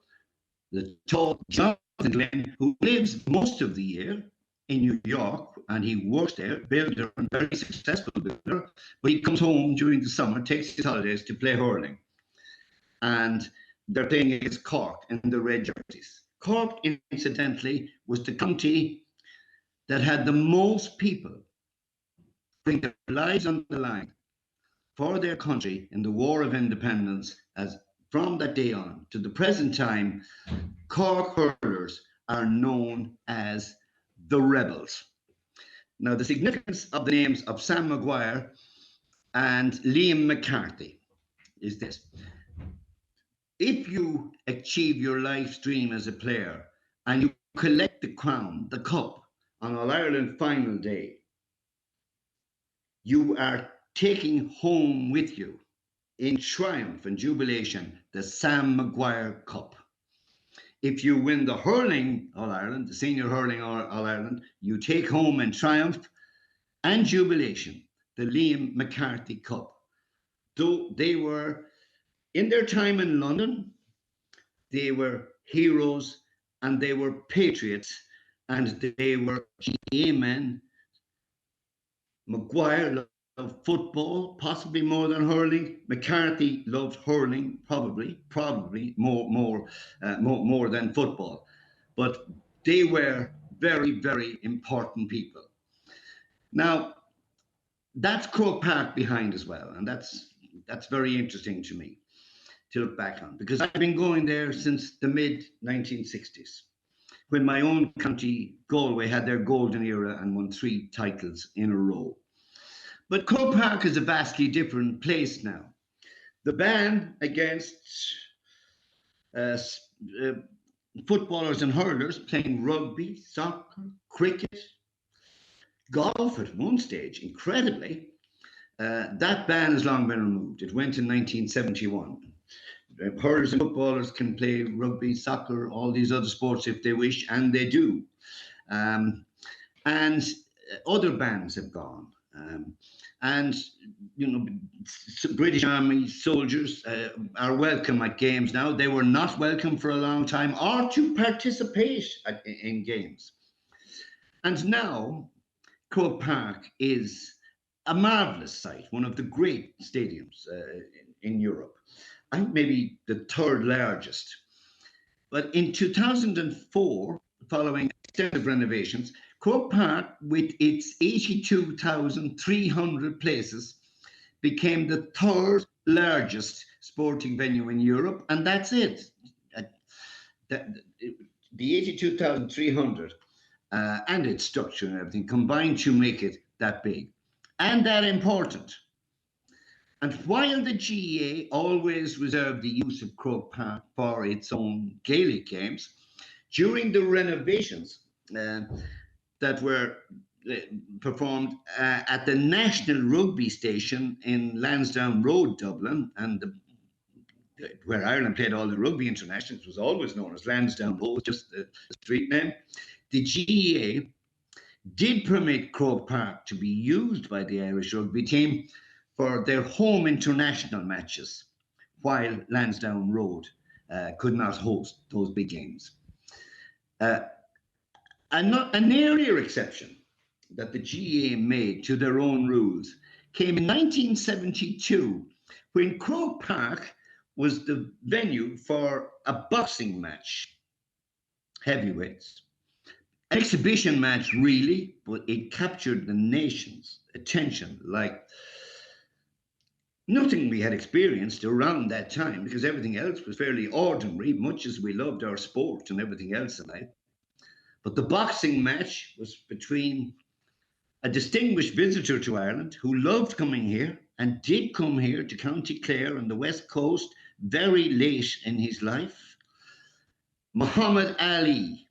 the tall Jonathan Glenn, who lives most of the year in New York, and he works there, builder, and very successful builder, but he comes home during the summer, takes his holidays to play hurling. And they're playing against Cork in the red jerseys. Cork, incidentally, was the county that had the most people putting their lives on the line for their country in the War of Independence. As from that day on to the present time, Cork hurlers are known as the Rebels. Now, the significance of the names of Sam Maguire and Liam McCarthy is this. If you achieve your life's dream as a player and you collect the crown, the cup, on All Ireland final day, you are taking home with you in triumph and jubilation the Sam Maguire Cup. If you win the hurling All Ireland, the senior hurling All Ireland, you take home in triumph and jubilation the Liam McCarthy Cup. Though they were, in their time in London, they were heroes and they were patriots and they were GAA men. Maguire loved football, possibly more than hurling. McCarthy loved hurling, probably more than football. But they were very, very important people. Now, that's Croke Park behind as well, and that's very interesting to me. to look back on, because I've been going there since the mid 1960s, when my own county, Galway, had their golden era and won three titles in a row. But Croke Park is a vastly different place now. The ban against uh, uh, footballers and hurlers playing rugby, soccer, cricket, golf at one stage, incredibly, that ban has long been removed. It went in 1971. Hurlers and footballers can play rugby, soccer, all these other sports if they wish, and they do. Um, and other bans have gone. And you know, British Army soldiers are welcome at games now. They were not welcome for a long time, or to participate in games. And now Croke Park is a marvellous site, one of the great stadiums in Europe. I think maybe the third largest. But in 2004, following extensive renovations, Croke Park, with its 82,300 places, became the third largest sporting venue in Europe, and that's it. Uh, the 82,300 and its structure and everything combined to make it that big and that important. And while the GAA always reserved the use of Croke Park for its own Gaelic games, during the renovations that were uh, performed at the National Rugby Station in Lansdowne Road, Dublin, and where Ireland played all the rugby internationals, was always known as Lansdowne Road, just the street name. The GAA did permit Croke Park to be used by the Irish rugby team for their home international matches, while Lansdowne Road could not host those big games. Uh, an earlier exception that the GAA made to their own rules came in 1972, when Croke Park was the venue for a boxing match, heavyweights. An exhibition match, really, but it captured the nation's attention like nothing we had experienced around that time, because everything else was fairly ordinary, much as we loved our sport and everything else in life. But the boxing match was between a distinguished visitor to Ireland who loved coming here and did come here to County Clare on the West Coast very late in his life. Muhammad Ali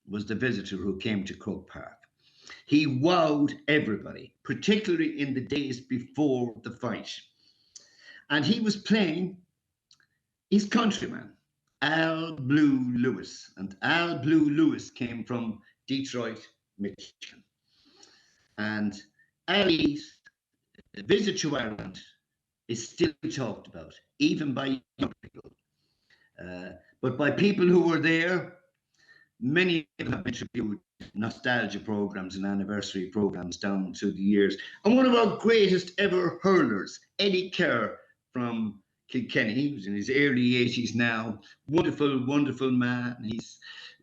was the visitor who came to Croke Park. He wowed everybody, particularly in the days before the fight. And he was playing his countryman, Al Blue Lewis. And Al Blue Lewis came from Detroit, Michigan. And Ali's visit to Ireland is still talked about, even by young people. But by people who were there, many have interviewed nostalgia programs and anniversary programs down through the years. And one of our greatest ever hurlers, Eddie Kerr from Kilkenny, who's in his early 80s now, wonderful, wonderful man.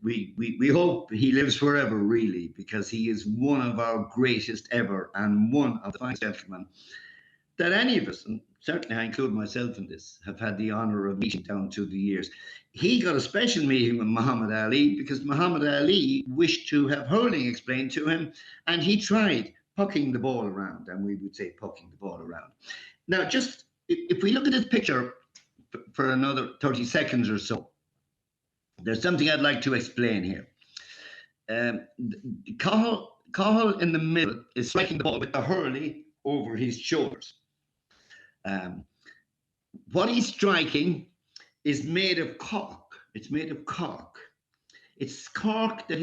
We hope he lives forever, really, because he is one of our greatest ever and one of the finest gentlemen that any of us, and certainly I include myself in this, have had the honour of meeting down through the years. He got a special meeting with Muhammad Ali because Muhammad Ali wished to have hurling explained to him, and he tried pucking the ball around, and we would say pucking the ball around. Now, just if we look at this picture for another 30 seconds or so, there's something I'd like to explain here. Cahill in the middle is striking the ball with the hurley over his shoulders. What he's striking is made of cork. It's made of cork. It's cork that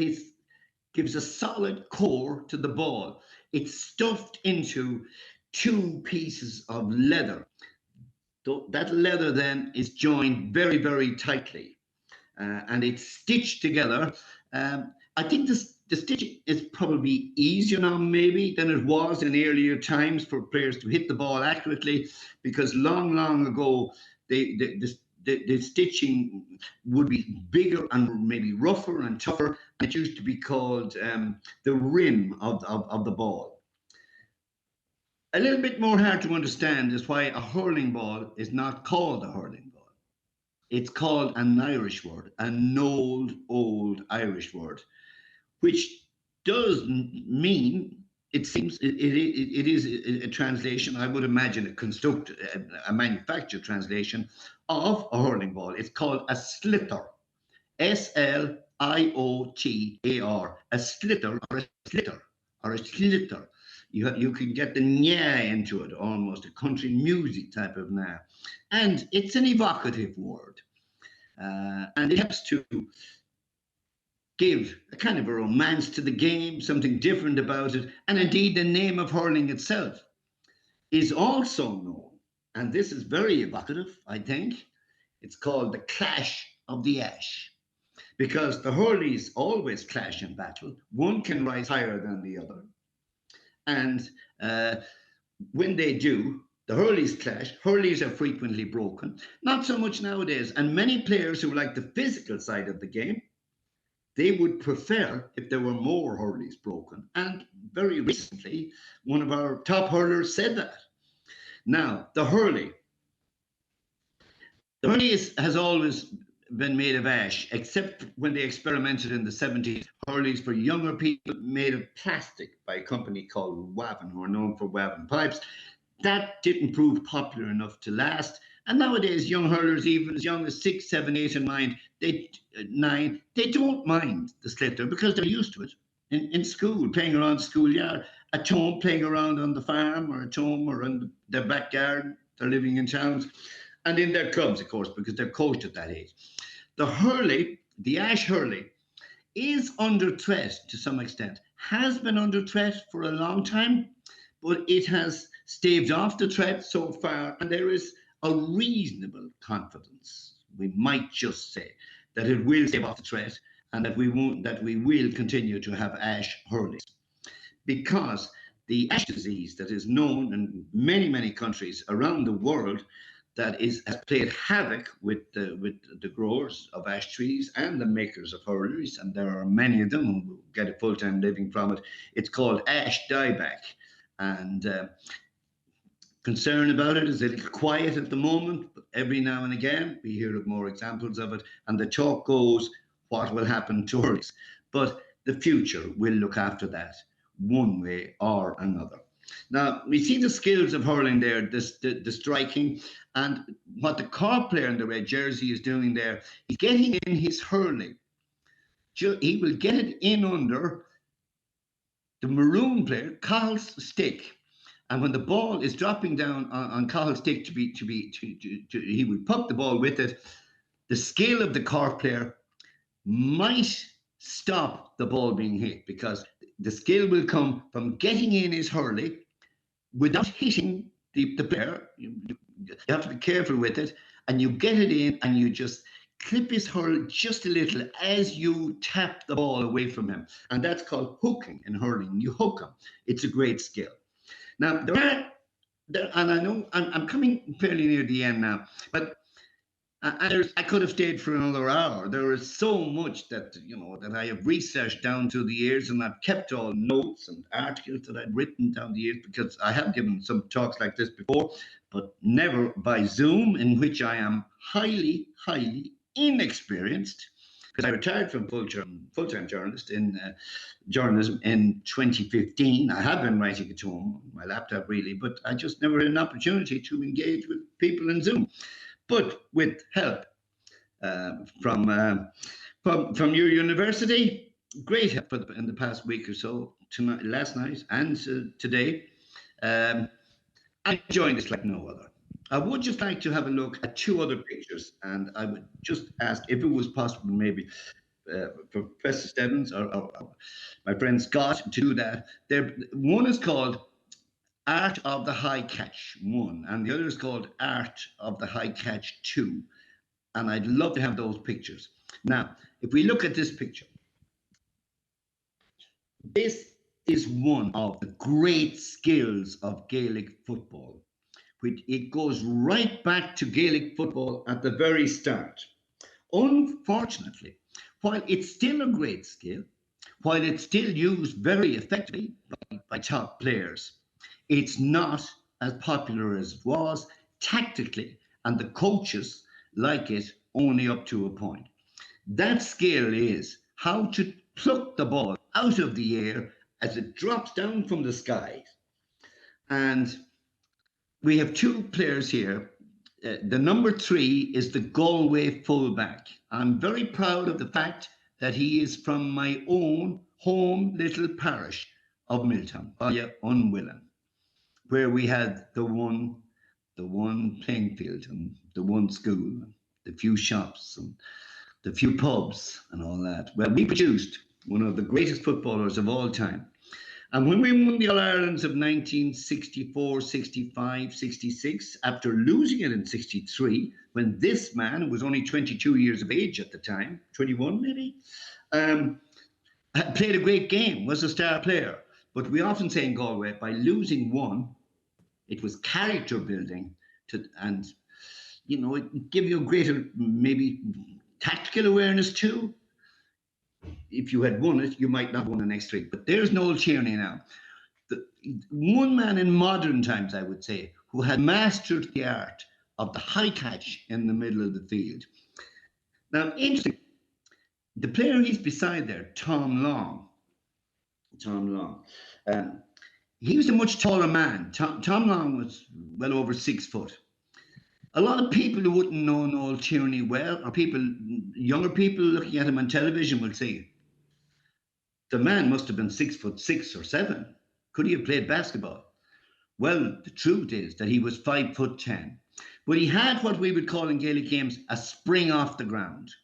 gives a solid core to the ball. It's stuffed into two pieces of leather. That leather then is joined very, very tightly, and it's stitched together. I think the stitching is probably easier now, maybe, than it was in earlier times for players to hit the ball accurately, because long, long ago, the stitching would be bigger and maybe rougher and tougher. It used to be called the rim of the ball. A little bit more hard to understand is why a hurling ball is not called a hurling ball. It's called an Irish word, an old, old Irish word, which does mean, it seems, it is a translation, I would imagine, a manufactured translation of a hurling ball. It's called a sliotar. Sliotar, a sliotar or a sliotar or a sliotar. You can get the nya into it, almost a country music type of na. And it's an evocative word. And it helps to give a kind of a romance to the game, something different about it. And indeed, the name of hurling itself is also known, and this is very evocative, I think. It's called the Clash of the Ash, because the hurleys always clash in battle. One can rise higher than the other. And uh, when they do, the hurleys clash. Hurleys are frequently broken. Not so much nowadays. And many players who like the physical side of the game, they would prefer if there were more hurleys broken. And very recently, one of our top hurlers said that. Now, the hurley has always been made of ash, except when they experimented in the 70s. Hurleys for younger people made of plastic by a company called Wavin, who are known for Wavin pipes. That didn't prove popular enough to last. And nowadays, young hurlers, even as young as 6, 7, 8, and 9, they don't mind the sliotar because they're used to it. In school, playing around the schoolyard, at home, playing around on the farm, or at home, or in their backyard. They're living in towns, and in their clubs, of course, because they're coached at that age. The hurley, the ash hurley, is under threat to some extent, has been under threat for a long time, but it has staved off the threat so far, and there is a reasonable confidence, we might just say, that it will stave off the threat and that we will continue to have ash hurleys. Because the ash disease that is known in many, many countries around the world has played havoc with the growers of ash trees and the makers of hurleys, and there are many of them who get a full-time living from it. It's called ash dieback, and concern about it is a little quiet at the moment, but every now and again we hear of more examples of it, and the talk goes what will happen to hurleys. But the future will look after that one way or another. Now, we see the skills of hurling there, the striking, and what the cork player in the red jersey is doing there. He's getting in his hurling. He will get it in under the maroon player, Carl's stick. And when the ball is dropping down on Carl's stick he will pop the ball with it. The skill of the cork player might stop the ball being hit, because the skill will come from getting in his hurley without hitting the player. You have to be careful with it, and you get it in and you just clip his hurl just a little as you tap the ball away from him. And that's called hooking in hurling. You hook him. It's a great skill. Now, and I know I'm coming fairly near the end now, but I could have stayed for another hour. There is so much that I have researched down through the years, and I've kept all notes and articles that I've written down the years, because I have given some talks like this before, but never by Zoom, in which I am highly, highly inexperienced, because I retired from full-time journalist in journalism in 2015. I have been writing at home on my laptop, really, but I just never had an opportunity to engage with people in Zoom. But with help uh, from, uh, from your university, great help in the past week or so, tonight, last night, and today. Um, I'm enjoying this like no other. I would just like to have a look at two other pictures, and I would just ask if it was possible, maybe for Professor Stebbins or my friend Scott to do that. One is called Art of the High Catch 1, and the other is called Art of the High Catch 2. And I'd love to have those pictures. Now, if we look at this picture, this is one of the great skills of Gaelic football. It goes right back to Gaelic football at the very start. Unfortunately, while it's still a great skill, while it's still used very effectively by top players, it's not as popular as it was tactically, and the coaches like it only up to a point. That skill is how to pluck the ball out of the air as it drops down from the sky. And we have two players here. The number 3 is the Galway fullback. I'm very proud of the fact that he is from my own home little parish of Milltown, via Unwillen, where we had the one playing field and the one school, the few shops and the few pubs and all that. Well, we produced one of the greatest footballers of all time. And when we won the All Irelands of 1964, 65, 66, after losing it in 63, when this man, who was only 22 years of age at the time, 21 maybe, um, played a great game, was a star player. But we often say in Galway, by losing one, it was character building and it give you a greater maybe tactical awareness too. If you had won it, you might not have won the next three. But there's Noel Tierney now. The one man in modern times, I would say, who had mastered the art of the high catch in the middle of the field. Now, interesting, the player he's beside there, Tom Long. He was a much taller man. Tom Long was well over 6 foot. A lot of people who wouldn't know Noel Tierney well, or younger people looking at him on television will say, the man must have been 6'6" or 7. Could he have played basketball? Well, the truth is that he was 5'10", but he had what we would call in Gaelic games a spring off the ground.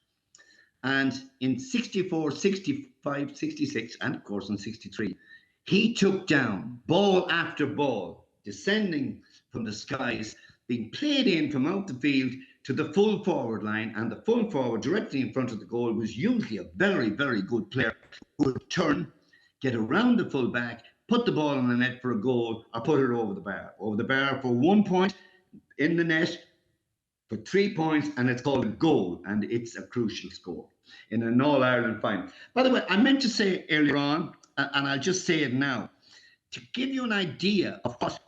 And in 64, 65, 66, and of course in 63, he took down ball after ball, descending from the skies, being played in from out the field to the full forward line, and the full forward directly in front of the goal was usually a very, very good player who would turn, get around the full back, put the ball in the net for a goal, or put it over the bar for 1 point, in the net for 3 points, and it's called a goal, and it's a crucial score in an All-Ireland final. By the way, I meant to say earlier on, and I'll just say it now, to give you an idea of what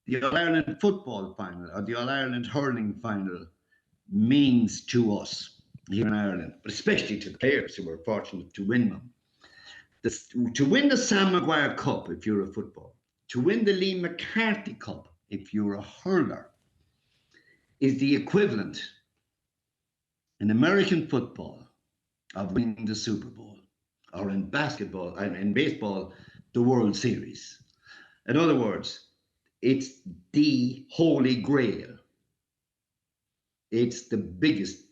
the All-Ireland football final or the All-Ireland hurling final means to us here in Ireland, but especially to the players who were fortunate to win them. To win the Sam Maguire Cup if you're a footballer, to win the Lee McCarthy Cup if you're a hurler, is the equivalent in American football of winning the Super Bowl, or in basketball and in baseball, the World Series. In other words, it's the holy grail. It's the biggest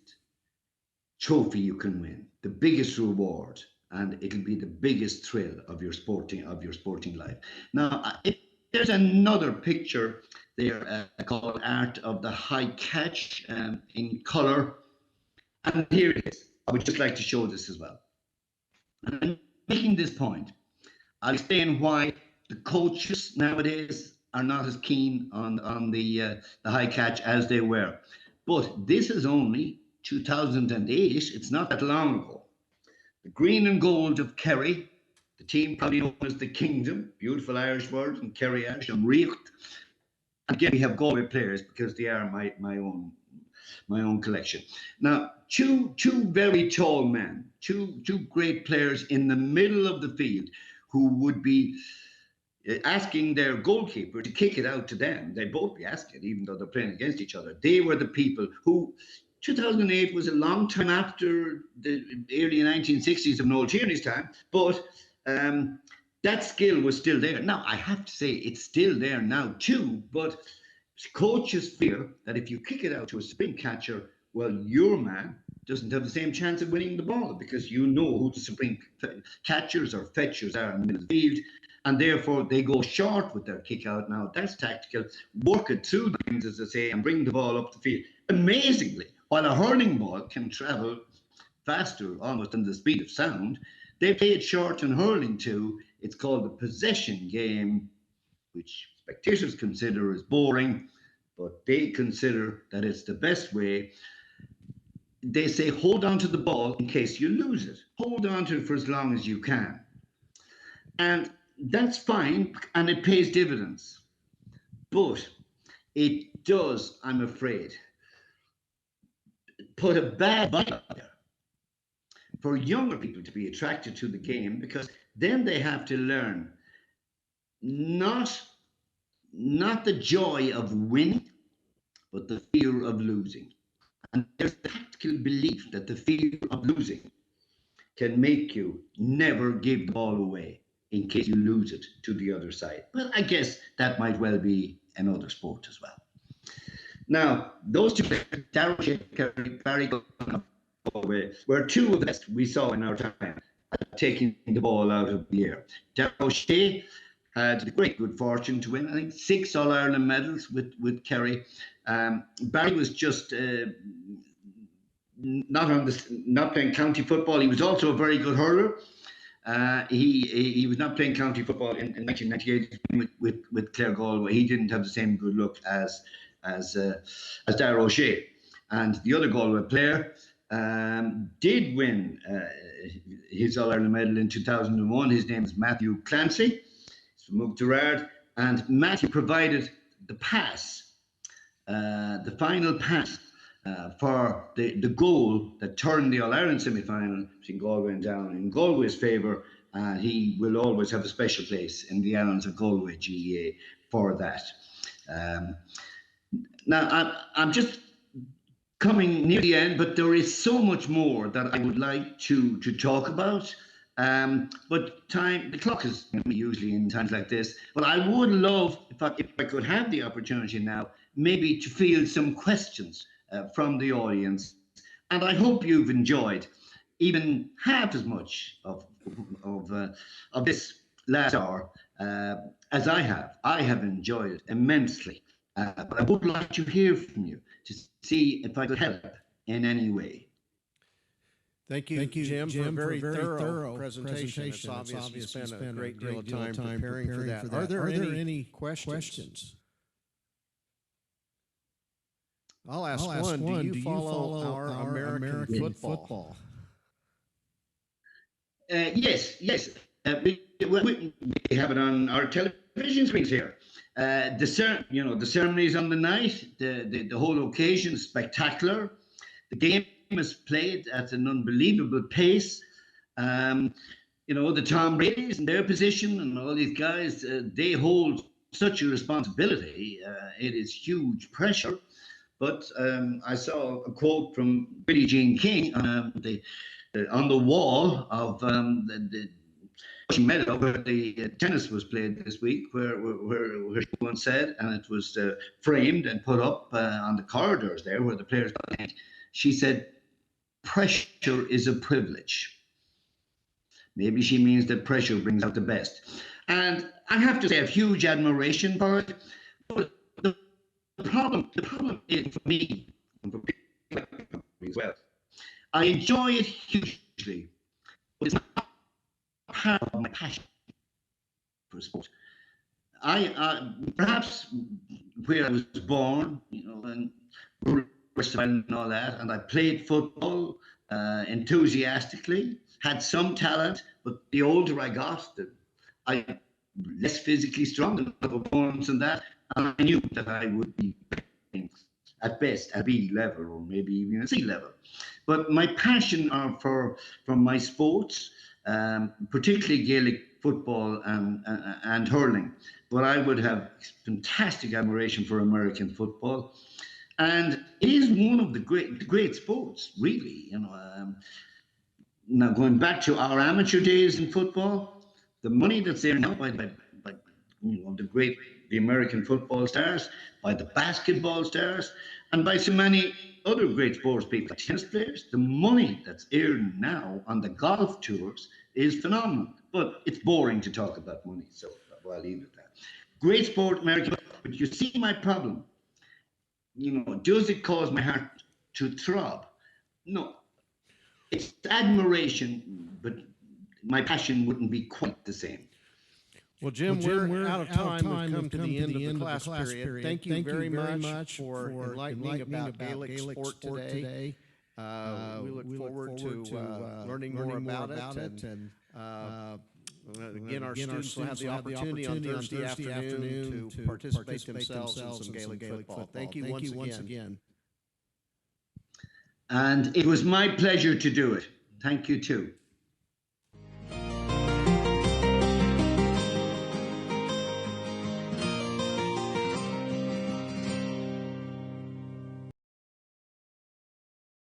trophy you can win, the biggest reward, and it'll be the biggest thrill of your sporting life. Now, there's another picture there called Art of the High Catch in colour, and here it is. I would just like to show this as well. And I'm making this point. I'll explain why the coaches nowadays are not as keen on the high catch as they were. But this is only 2008. It's not that long ago. The green and gold of Kerry, the team probably known as the Kingdom, beautiful Irish word, and Kerry Irish, and Richt. Again, we have Galway players because they are my own collection. Now, two very tall men, two great players in the middle of the field who would be asking their goalkeeper to kick it out to them. They'd both be asking it, even though they're playing against each other. They were the people who, 2008 was a long time after the early 1960s of Noel Tierney's time, but that skill was still there. Now, I have to say, it's still there now too, but coaches fear that if you kick it out to a spin catcher, well, your man doesn't have the same chance of winning the ball because you know who the spring catchers or fetchers are in the middle of the field, and therefore they go short with their kick out. Now, that's tactical. Work it through the lines, as I say, and bring the ball up the field. Amazingly, while a hurling ball can travel faster, almost than the speed of sound, they play it short in hurling too. It's called the possession game, which spectators consider as boring, but they consider that it's the best way. They say, hold on to the ball in case you lose it. Hold on to it for as long as you can. And that's fine, and it pays dividends. But it does, I'm afraid, put a bad vibe out there for younger people to be attracted to the game, because then they have to learn not not the joy of winning, but the fear of losing. And there's a tactical belief that the fear of losing can make you never give the ball away in case you lose it to the other side. Well, I guess that might well be another sport as well. Now, those two players, Darrow Shaker and Barry were two of the best we saw in our time at taking the ball out of the air. Darrow Shea had the great good fortune to win, I think, 6 All Ireland medals with Kerry. Barry was just not playing county football. He was also a very good hurler. He was not playing county football in 1998 with Clare Galway. He didn't have the same good luck as Darragh O'Shea. And the other Galway player did win his All Ireland medal in 2001. His name is Matthew Clancy. He's from Muggerard, and Matthew provided the pass, the final pass for the goal that turned the All Ireland semi-final between Galway and Down in Galway's favour. He will always have a special place in the annals of Galway GAA for that. Now, I'm just coming near the end, but there is so much more that I would like to talk about. But the clock is usually in times like this. But I would love, if I could have the opportunity now, maybe to field some questions from the audience. And I hope you've enjoyed even half as much of this last hour as I have. I have enjoyed it immensely. But I would like to hear from you to see if I could help in any way. Thank you, Jim, for a very thorough presentation. It's obvious you spent a great deal of time preparing for that. Are there any questions? I'll ask one. Do you follow our American football? Yes. We have it on our television screens here. The ceremonies on the night, the whole occasion is spectacular. The game is played at an unbelievable pace. The Tom Brady's in their position and all these guys, they hold such a responsibility. It is huge pressure. But I saw a quote from Billie Jean King on the wall of the meadow where the tennis was played this week, where she once said, and it was framed and put up on the corridors there where the players played. She said, "Pressure is a privilege." Maybe she means that pressure brings out the best. And I have to say, I have huge admiration for it. But the problem is for me, and for people as well, I enjoy it hugely, but it's not part of my passion for sport. I perhaps where I was born, and and all that, and I played football enthusiastically, had some talent, but the older I got, I less physically strong than my performance and that, and I knew that I would be at best at B level or maybe even at C level. But my passion for my sports, particularly Gaelic football and hurling, but I would have fantastic admiration for American football. And it is one of the great sports, really. Now going back to our amateur days in football, the money that's there now by the American football stars, by the basketball stars, and by so many other great sports people, like tennis players, the money that's earned now on the golf tours is phenomenal. But it's boring to talk about money, so I'll leave it at that. Great sport, American, but you see my problem. Does it cause my heart to throb? No. It's admiration, but my passion wouldn't be quite the same. Well, Jim, we're out of time. We've come to the end of the class period. Thank you very much for enlightening about Gaelic sport today. We look forward to learning more about it. And again, our students will have the opportunity on Thursday afternoon to participate themselves in some Gaelic football. Thank you once again. And it was my pleasure to do it. Thank you too.